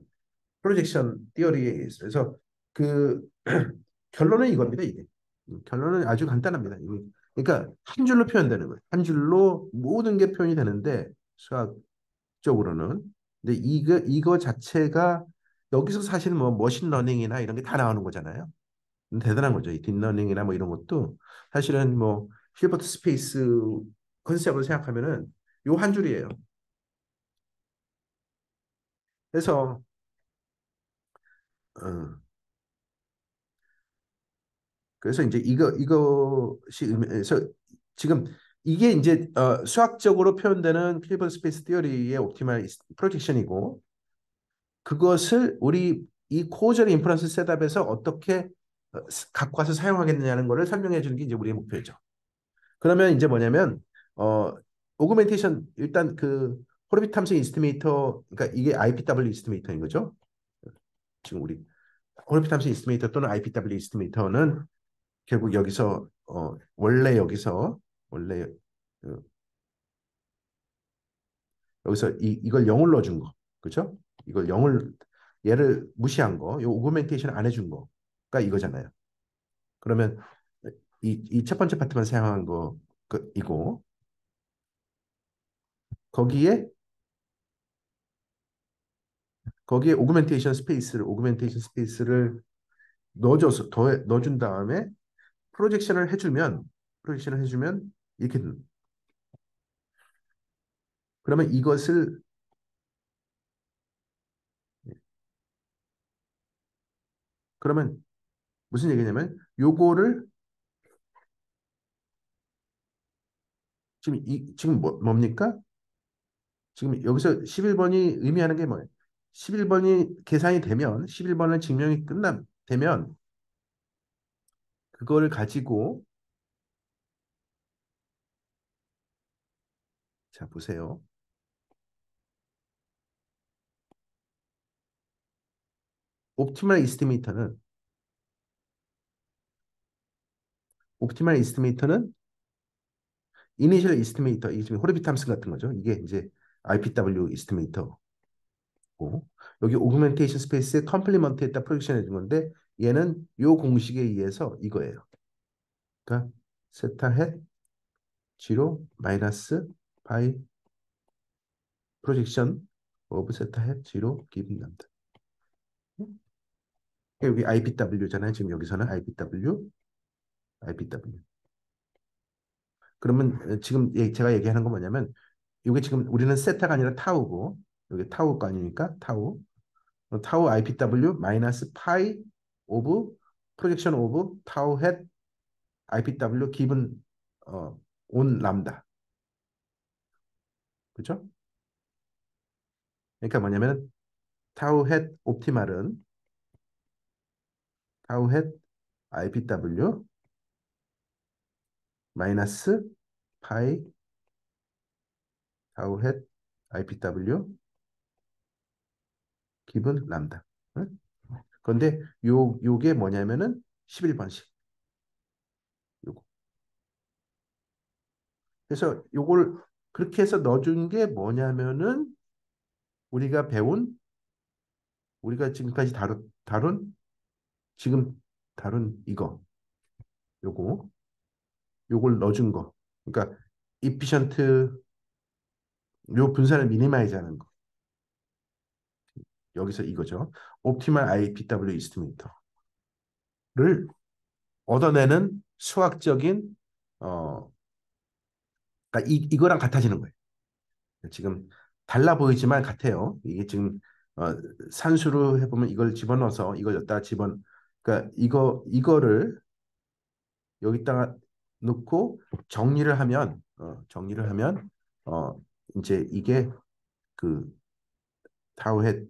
프로젝션 티어리에 의해서. 그래서 그 결론은 이겁니다, 이게. 결론은 아주 간단합니다. 그러니까 한 줄로 표현되는 거예요. 한 줄로 모든 게 표현이 되는데 수학적으로는. 근데 이거 자체가 여기서 사실 뭐 머신러닝이나 이런 게 다 나오는 거잖아요. 대단한 거죠. 이 딥러닝이나 뭐 이런 것도 사실은 뭐 힐버트 스페이스 컨셉으로 생각하면은 요 한 줄이에요. 그래서 어, 그래서 이제 이것이 의미해서 지금 이게 이제 수학적으로 표현되는 힐버트 스페이스 티어리의 옵티멀 프로젝션이고 그것을 우리 이 코어젤 인퍼런스 셋업에서 어떻게 갖고 와서 사용하겠느냐는 것을 설명해 주는 게 이제 우리의 목표죠. 그러면 이제 뭐냐면 어 오그멘테이션 일단 그 호르비 탐슨 이스티메이터 그러니까 이게 IPW 이스티메이터인 거죠. 지금 우리 호르비 탐슨 이스티메이터 또는 IPW 이스티메이터는 결국 여기서 원래 어, 여기서 이걸 0을 넣어준 거 그죠? 이걸 0을 얘를 무시한 거, 이 오그멘테이션 안 해준 거가 이거잖아요. 그러면 이 첫 번째 파트만 사용한 거 이고 거기에 오그멘테이션 스페이스를 넣어줘서 더 넣어준 다음에 프로젝션을 해주면 이렇게 그러면 이것을 그러면 무슨 얘기냐면 요거를 지금 뭡니까? 지금 여기서 11번이 의미하는 게 뭐예요? 11번이 계산이 되면 11번은 증명이 되면 그걸 가지고 자 보세요. 옵티멀 이스티메이터는 옵티멀 이스티메이터는 이니셜 이스티메이터 이게 지금 호르비 탐슨 같은 거죠. 이게 이제 IPW 이스티메이터고 여기 오그멘테이션 스페이스에 컴플리먼트에다 프로젝션 해준 건데 얘는 요 공식에 의해서 이거예요. 그러니까 세타 헷 제로 마이너스 파이 프로젝션 오브 세타 헷 제로 기분 남다. 여기 IPW잖아요. 지금 여기서는 IPW. 그러면 지금 제가 얘기하는 건 뭐냐면 이게 지금 우리는 세타가 아니라 타우고 여기 타우가 아니니까 타우 IPW 마이너스 파이 오브 프로젝션 오브 타우 헷 IPW 기분 온 람다. 그죠? 그러니까 뭐냐면 타우 헷 옵티말은 타우 헷 IPW 마이너스 파이 타우 헷 IPW 기분 람다. 응? 그런데 요게 뭐냐면은 11번씩. 요거. 그래서 요걸 그렇게 해서 넣어준 게 뭐냐면은 우리가 배운 우리가 지금까지 다룬 지금 다룬 요거 요걸 넣어준 거. 그러니까 이피션트 요 분산을 미니마이즈 하는 거. 여기서 이거죠. 옵티멀 IPW 이스티메이터를 얻어내는 수학적인 그러니까 이거랑 같아지는 거예요. 지금 달라 보이지만 같아요. 이게 지금 어, 산수로 해보면 이걸 집어넣어서 이걸 여기다 그러니까 이거를 여기다가 넣고 정리를 하면 어, 이제 이게 그 타우헷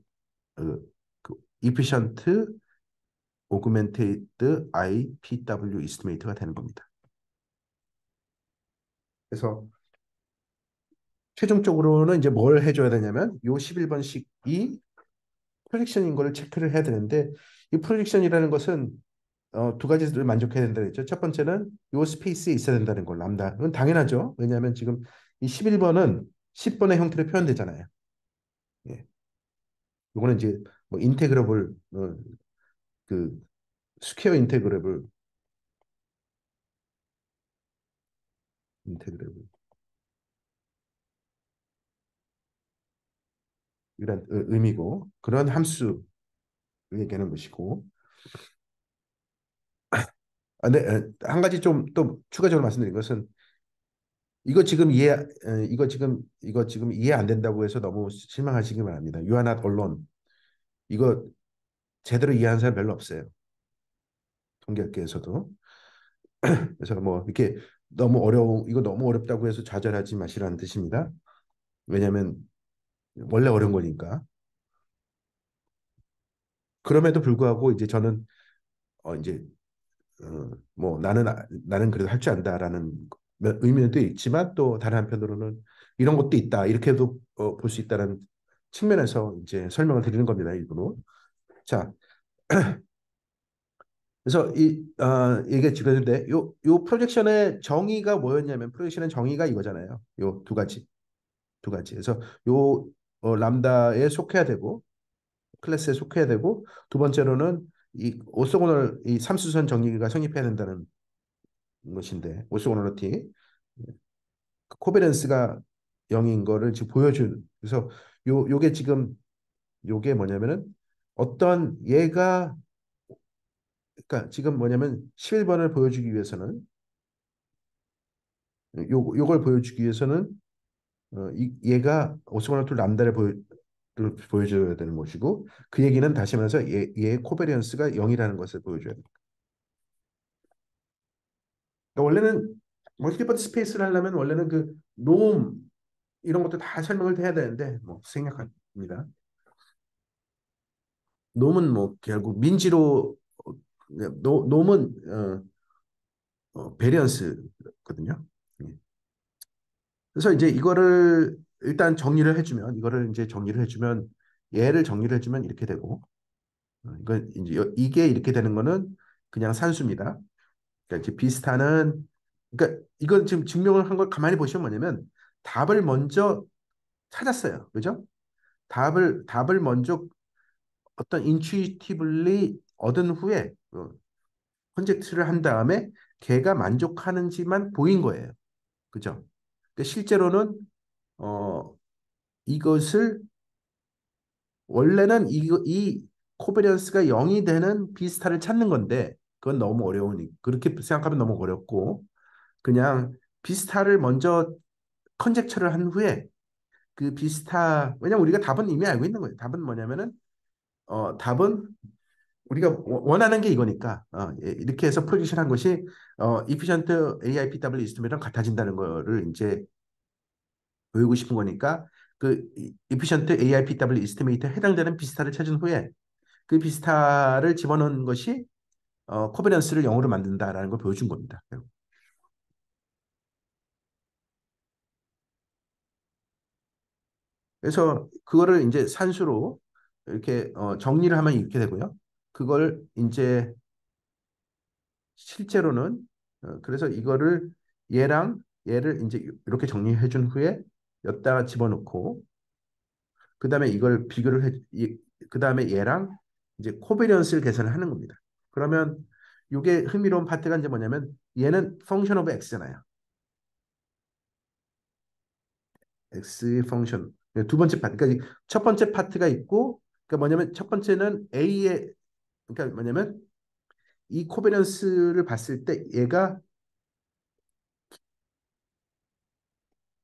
그 efficient augmented IPW estimate가 되는 겁니다. 그래서 최종적으로는 이제 뭘 해줘야 되냐면 요 11번식이 프로젝션인 거를 체크를 해야 되는데 이 프로젝션이라는 것은 두 가지를 만족해야 된다 그랬죠. 첫 번째는 요 스페이스에 있어야 된다는 걸 람다. 그건 당연하죠. 왜냐하면 지금 이 11번은 10번의 형태로 표현되잖아요. 예. 요거는 이제 뭐 인테그러블 그 스퀘어 인테그러블 이런 의미고 그런 함수를 얘기하는 것이고 한 가지 좀 또 추가적으로 말씀드린 것은 이거 지금 이해 안 된다고 해서 너무 실망하시기 바랍니다. You are not alone. 이거 제대로 이해하는 사람 별로 없어요. 통계학계에서도. 그래서 뭐 이렇게 이거 너무 어렵다고 해서 좌절하지 마시라는 뜻입니다. 왜냐하면 원래 어려운 거니까. 그럼에도 불구하고 이제 저는 이제 뭐 나는 그래도 할 줄 안다라는 의미도 있지만 또 다른 한편으로는 이런 것도 있다 이렇게도 볼 수 있다는 측면에서 이제 설명을 드리는 겁니다. 일부러. 자, 그래서 이게 지금인데 요 프로젝션의 정의가 뭐였냐면 프로젝션의 정의가 이거잖아요. 요 두 가지. 그래서 요 람다에 속해야 되고 클래스에 속해야 되고 두 번째로는 이 오소고널 이 삼수선 정의가 성립해야 된다는 것인데 오소고널리티 코베런스가 영인 거를 지금 보여준. 그래서 요게 지금 요게 뭐냐면은 어떤 얘가 그러니까 지금 뭐냐면 11번을 보여주기 위해서는 요걸 보여주기 위해서는 얘가 오스모노트 람다를 보여줘야 되는 것이고 그 얘기는 다시 말해서 얘의 코베리언스가 0이라는 것을 보여줘야 돼. 그러니까 원래는 멀티버스 스페이스를 하려면 원래는 그 노음 이런 것도 다 설명을 해야 되는데 뭐 생략합니다. 노음은 뭐 결국 민지로 노음은 베리언스거든요. 예. 그래서 이제 이거를 일단 정리를 해주면 이거를 이제 정리를 해주면 얘를 정리를 해주면 이렇게 되고 이건 이제 이게 이렇게 되는 거는 그냥 산수입니다. 그러니까 이제 비스타는 그러니까 이건 지금 증명을 한 걸 가만히 보시면 뭐냐면 답을 먼저 찾았어요. 그죠? 답을 먼저 어떤 인투이티블리 얻은 후에 컨젝트를 한 다음에 걔가 만족하는지만 보인 거예요. 그죠? 그러니까 실제로는 어 이것을 원래는 이 코베리언스가 0이 되는 비스타를 찾는 건데 그건 너무 어려우니 그렇게 생각하면 너무 어렵고 그냥 비스타를 먼저 컨젝처를 한 후에 그 비스타 왜냐면 우리가 답은 이미 알고 있는 거예요. 답은 뭐냐면은 답은 우리가 원하는 게 이거니까 이렇게 해서 포지션한 것이 efficient AIPW 이스티메이트랑 같아진다는 거를 이제 보이고 싶은 거니까 그 efficient AIPW 이스티메이트에 해당되는 비스타를 찾은 후에 그 비스타를 집어넣은 것이 코베런스를 0으로 만든다라는 걸 보여준 겁니다. 그래서 그거를 이제 산수로 이렇게 정리를 하면 이렇게 되고요. 그걸 이제 실제로는 그래서 이거를 얘를 이제 이렇게 정리해 준 후에 여기다가 집어넣고 그다음에 이걸 비교를 그다음에 얘랑 이제 코베리언스를 계산을 하는 겁니다. 그러면 이게 흥미로운 파트가 이제 뭐냐면 얘는 펑션 오브 x잖아요. x의 펑션. 두 번째 파트. 그러니까 첫 번째 파트가 있고 그러니까 뭐냐면 첫 번째는 a의 그러니까 뭐냐면 이 코베런스를 봤을 때 얘가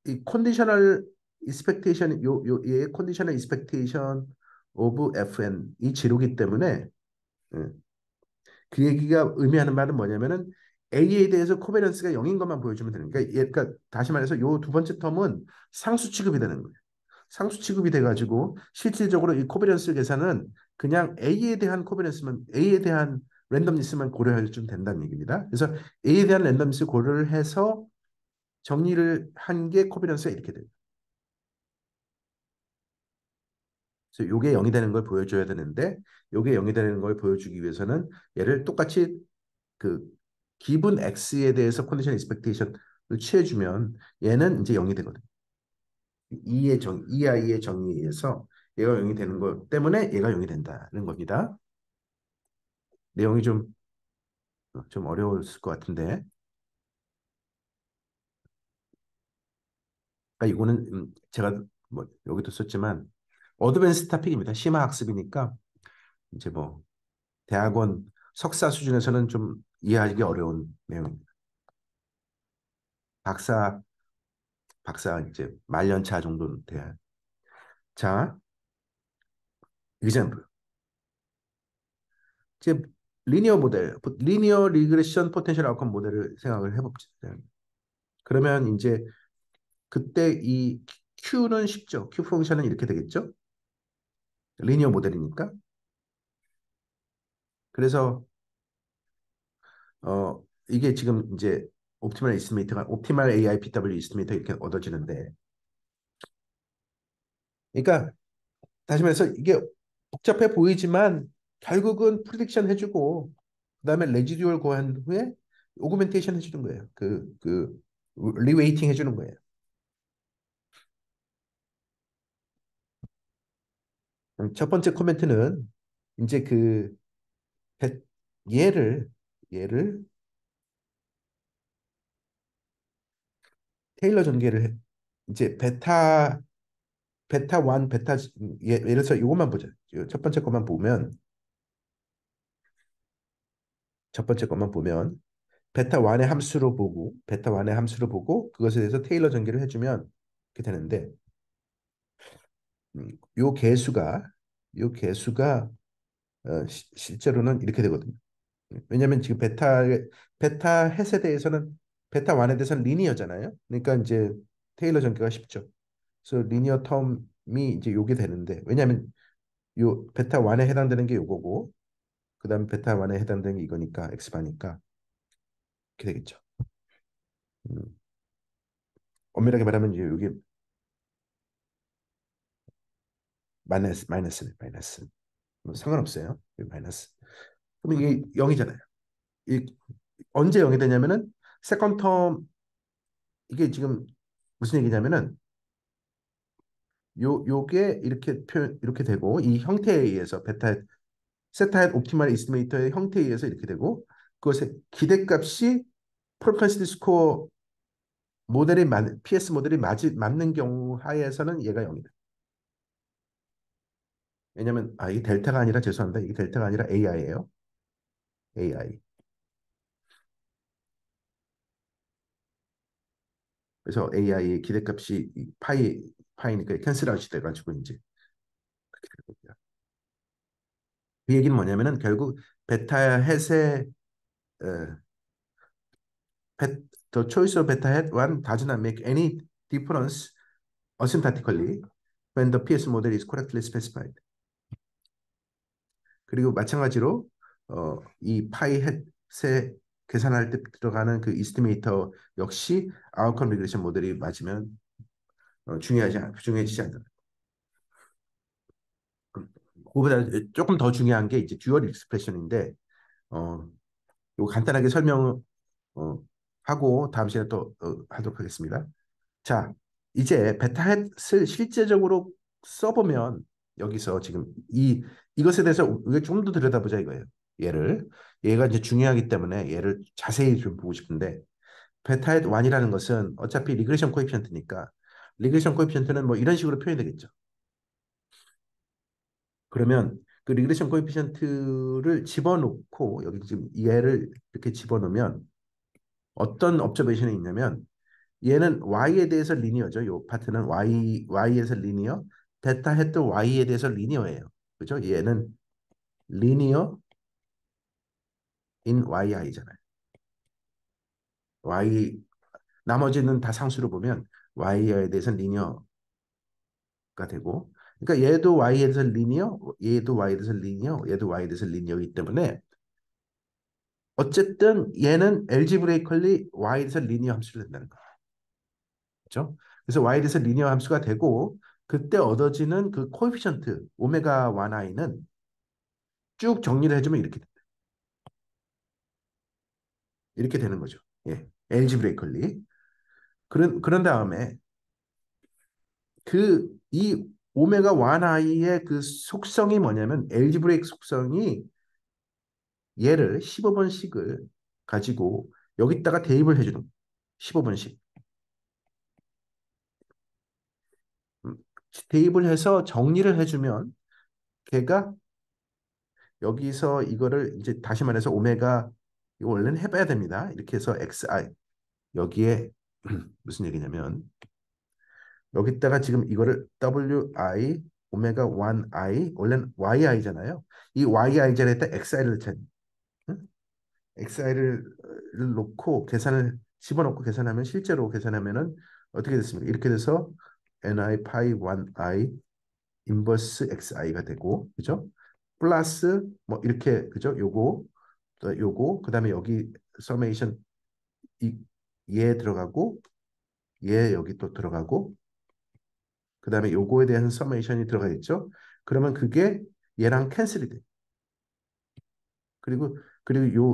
이 컨디셔널 익스펙테이션 얘의 컨디셔널 익스펙테이션 오브 fn 이 제로기 때문에 예, 그 얘기가 의미하는 말은 뭐냐면은 A에 대해서 코베런스가 0인 것만 보여주면 되는 거예요. 그러니까 다시 말해서 요 두 번째 텀은 상수 취급이 되는 거예요. 상수 취급이 돼가지고 실질적으로 이 코베런스 계산은 그냥 A에 대한 랜덤니스만 고려해 주면 된다는 얘기입니다. 그래서 A에 대한 랜덤니스 고려를 해서 정리를 한 게 코베런스가 이렇게 돼요. 그래서 요게 0이 되는 걸 보여줘야 되는데 요게 0이 되는 걸 보여주기 위해서는 얘를 똑같이 그 기본 X에 대해서 컨디션 익스펙테이션을 취해주면 얘는 이제 0이 되거든. 이 아이의 정의에 의해서 얘가 0이 되는 것 때문에 얘가 0이 된다는 겁니다. 내용이 좀 어려울 것 같은데. 그러니까 이거는 제가 뭐 여기도 썼지만 어드밴스 타픽입니다. 심화 학습이니까 이제 뭐 대학원 석사 수준에서는 좀 이해하기 어려운 내용입니다. 박사 박사 이제 말년차 정도는 돼야. 자, example. 이제 리니어 리그레션 포텐셜 아웃컴 모델을 생각을 해봅시다. 그러면 이제 그때 이 Q는 쉽죠. Q 펑션은 이렇게 되겠죠. 리니어 모델이니까. 그래서 이게 지금 이제 옵티멀 AIPW 이스티메이터 이렇게 얻어지는데, 그러니까 다시 말해서 이게 복잡해 보이지만 결국은 프리딕션 해주고 그다음에 레지듀얼 구한 후에 오그멘테이션 해주는 거예요. 그 리웨이팅 해주는 거예요. 첫 번째 코멘트는 이제 배- 얘를 테일러 전개를 해. 이제 베타 1, 예를 들어서 이것만 보자. 첫 번째 것만 보면 첫 번째 것만 보면 베타 1의 함수로 보고 베타 1의 함수로 보고 그것에 대해서 테일러 전개를 해주면 이렇게 되는데 요 개수가 요 개수가 실제로는 이렇게 되거든요. 왜냐하면 지금 베타 햇에 대해서는 베타 1에 대해서는 리니어잖아요. 그러니까 이제 테일러 전개가 쉽죠. 그래서 리니어 텀이 이제 요게 되는데 왜냐하면 요 베타 1에 해당되는 게 요거고 그다음에 베타 1에 해당되는 게 이거니까 엑스바니까 이렇게 되겠죠. 음, 엄밀하게 말하면 이제 요게 마이너스 뭐 상관없어요. 마이너스. 그럼 이게 0이잖아요. 이 언제 0이 되냐면은 세컨 텀 이게 지금 무슨 얘기냐면은 요게 이렇게 표현 이렇게 되고 이 형태에 의해서 베타 세타 옵티멀 이스티메이터의 형태에 의해서 이렇게 되고 그것의 기대값이 프로펜시티 스코어 PS 모델이 맞는 경우 하에서는 얘가 0이다. 왜냐면 이게 델타가 아니라 죄송합니다. 이게 델타가 아니라 AI예요. AI. 그래서 AI의 기대값이 파이니까 캔슬 아웃이 돼가지고 이제 그렇게 되는 겁니다. 그 얘기는 뭐냐면은 결국 베타 햇의 어, the choice of beta hat one does not make any difference asymptotically when the PS model is correctly specified. 그리고 마찬가지로 이 파이 햇의 계산할 때 들어가는 그 이스티메이터 역시 아웃컴 리그레션 모델이 맞으면 중요해지지 않다. 그보다 조금 더 중요한 게 이제 듀얼 익스프레션인데 어, 요 간단하게 설명 하고 다음 시간에 또 하도록 하겠습니다. 자, 이제 베타햇을 실제적으로 써보면 여기서 지금 이것에 대해서 우리가 좀 더 들여다보자 이거예요. 얘가 이제 중요하기 때문에 얘를 자세히 좀 보고 싶은데 베타햇 1이라는 것은 어차피 리그레션 코에피션트니까 리그레션 코에피션트는 뭐 이런 식으로 표현이 되겠죠. 그러면 그 리그레션 코에피션트를 집어넣고 여기 지금 얘를 이렇게 집어넣으면 어떤 observation이 있냐면 얘는 y에 대해서 리니어죠. 요 파트는 y에서 리니어. 베타 해도 y에 대해서 리니어예요. 그죠? 얘는 리니어 in yi잖아요. y 나머지는 다 상수로 보면 y에 대해서 리니어가 되고 그러니까 얘도 y에 대해서 리니어, 얘도 y에 대해서 리니어, 얘도 y에 대해서 리니어이기 때문에 어쨌든 얘는 algebraically y에 대해서 리니어 함수를 된다는 거예요. 그렇죠? 그래서 y에 대해서 리니어 함수가 되고 그때 얻어지는 그 코에피션트 오메가 1i는 쭉 정리를 해주면 이렇게 되는 거죠. 예, 엘지브레이컬리. 그런 다음에 이 오메가 1i의 그 속성이 뭐냐면 엘지브레이크 속성이 얘를 15번씩을 가지고 여기다가 대입을 해주는 거예요. 15번씩. 음, 대입을 해서 정리를 해주면 걔가 여기서 이거를 이제 다시 말해서 오메가 이거 원래는 해봐야 됩니다. 이렇게 해서 xi 여기에 무슨 얘기냐면 여기다가 지금 이거를 wi 오메가 1i 원래는 yi잖아요. 이 yi 자리에다 xi를 xi를 놓고 계산을 집어넣고 계산하면 실제로 계산하면은 어떻게 됐습니까? 이렇게 돼서 ni 파이 1i 인버스 xi가 되고 그죠? 플러스 뭐 이렇게 그죠? 요거 또 요거 그다음에 여기 서메이션 이, 얘 들어가고 얘 여기 또 들어가고 그다음에 요거에 대한 서메이션이 들어가 있죠. 그러면 그게 얘랑 캔슬이 돼. 그리고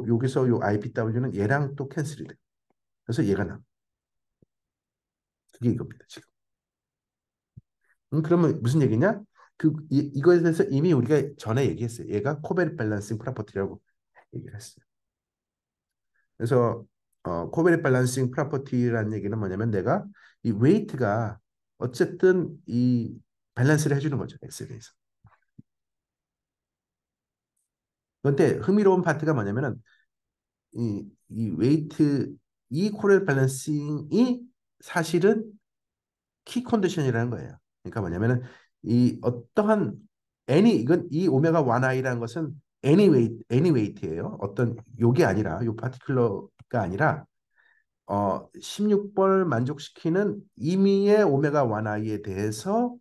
여기서 요 IPW는 얘랑 또 캔슬이 돼. 그래서 얘가 나. 그게 이겁니다, 지금. 그러면 무슨 얘기냐? 이거에 대해서 이미 우리가 전에 얘기했어요. 얘가 코베리 밸런싱 프로퍼티라고 얘기를 했어요. 그래서 코베리 밸런싱 프로퍼티라는 얘기는 뭐냐면 내가 이 웨이트가 어쨌든 이 밸런스를 해주는 거죠. 엑셀에서. 그런데 흥미로운 파트가 뭐냐면은 이 웨이트 이 코렐 밸런싱이 사실은 키 컨디션이라는 거예요. 그러니까 뭐냐면은 이 어떠한 이건 이 오메가 1i라는 것은 any weight예요. 어떤 요게 아니라 요 파티큘러가 아니라 16번을 만족시키는 임의의 오메가 1i에 대해서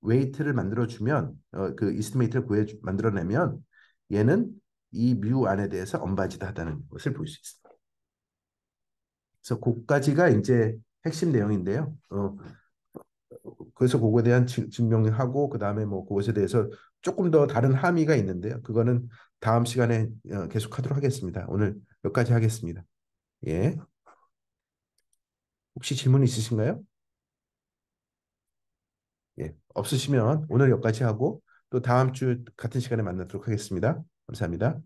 웨이트를 만들어주면 그 이스티메이트를 만들어내면 얘는 이 뮤 안에 대해서 언바지드하다는 것을 볼 수 있습니다. 그래서 그까지가 이제 핵심 내용인데요. 그래서 그거에 대한 증명을 하고 그다음에 뭐 그것에 대해서 조금 더 다른 함의가 있는데요. 그거는 다음 시간에 계속하도록 하겠습니다. 오늘 여기까지 하겠습니다. 예. 혹시 질문 있으신가요? 예. 없으시면 오늘 여기까지 하고 또 다음 주 같은 시간에 만나도록 하겠습니다. 감사합니다.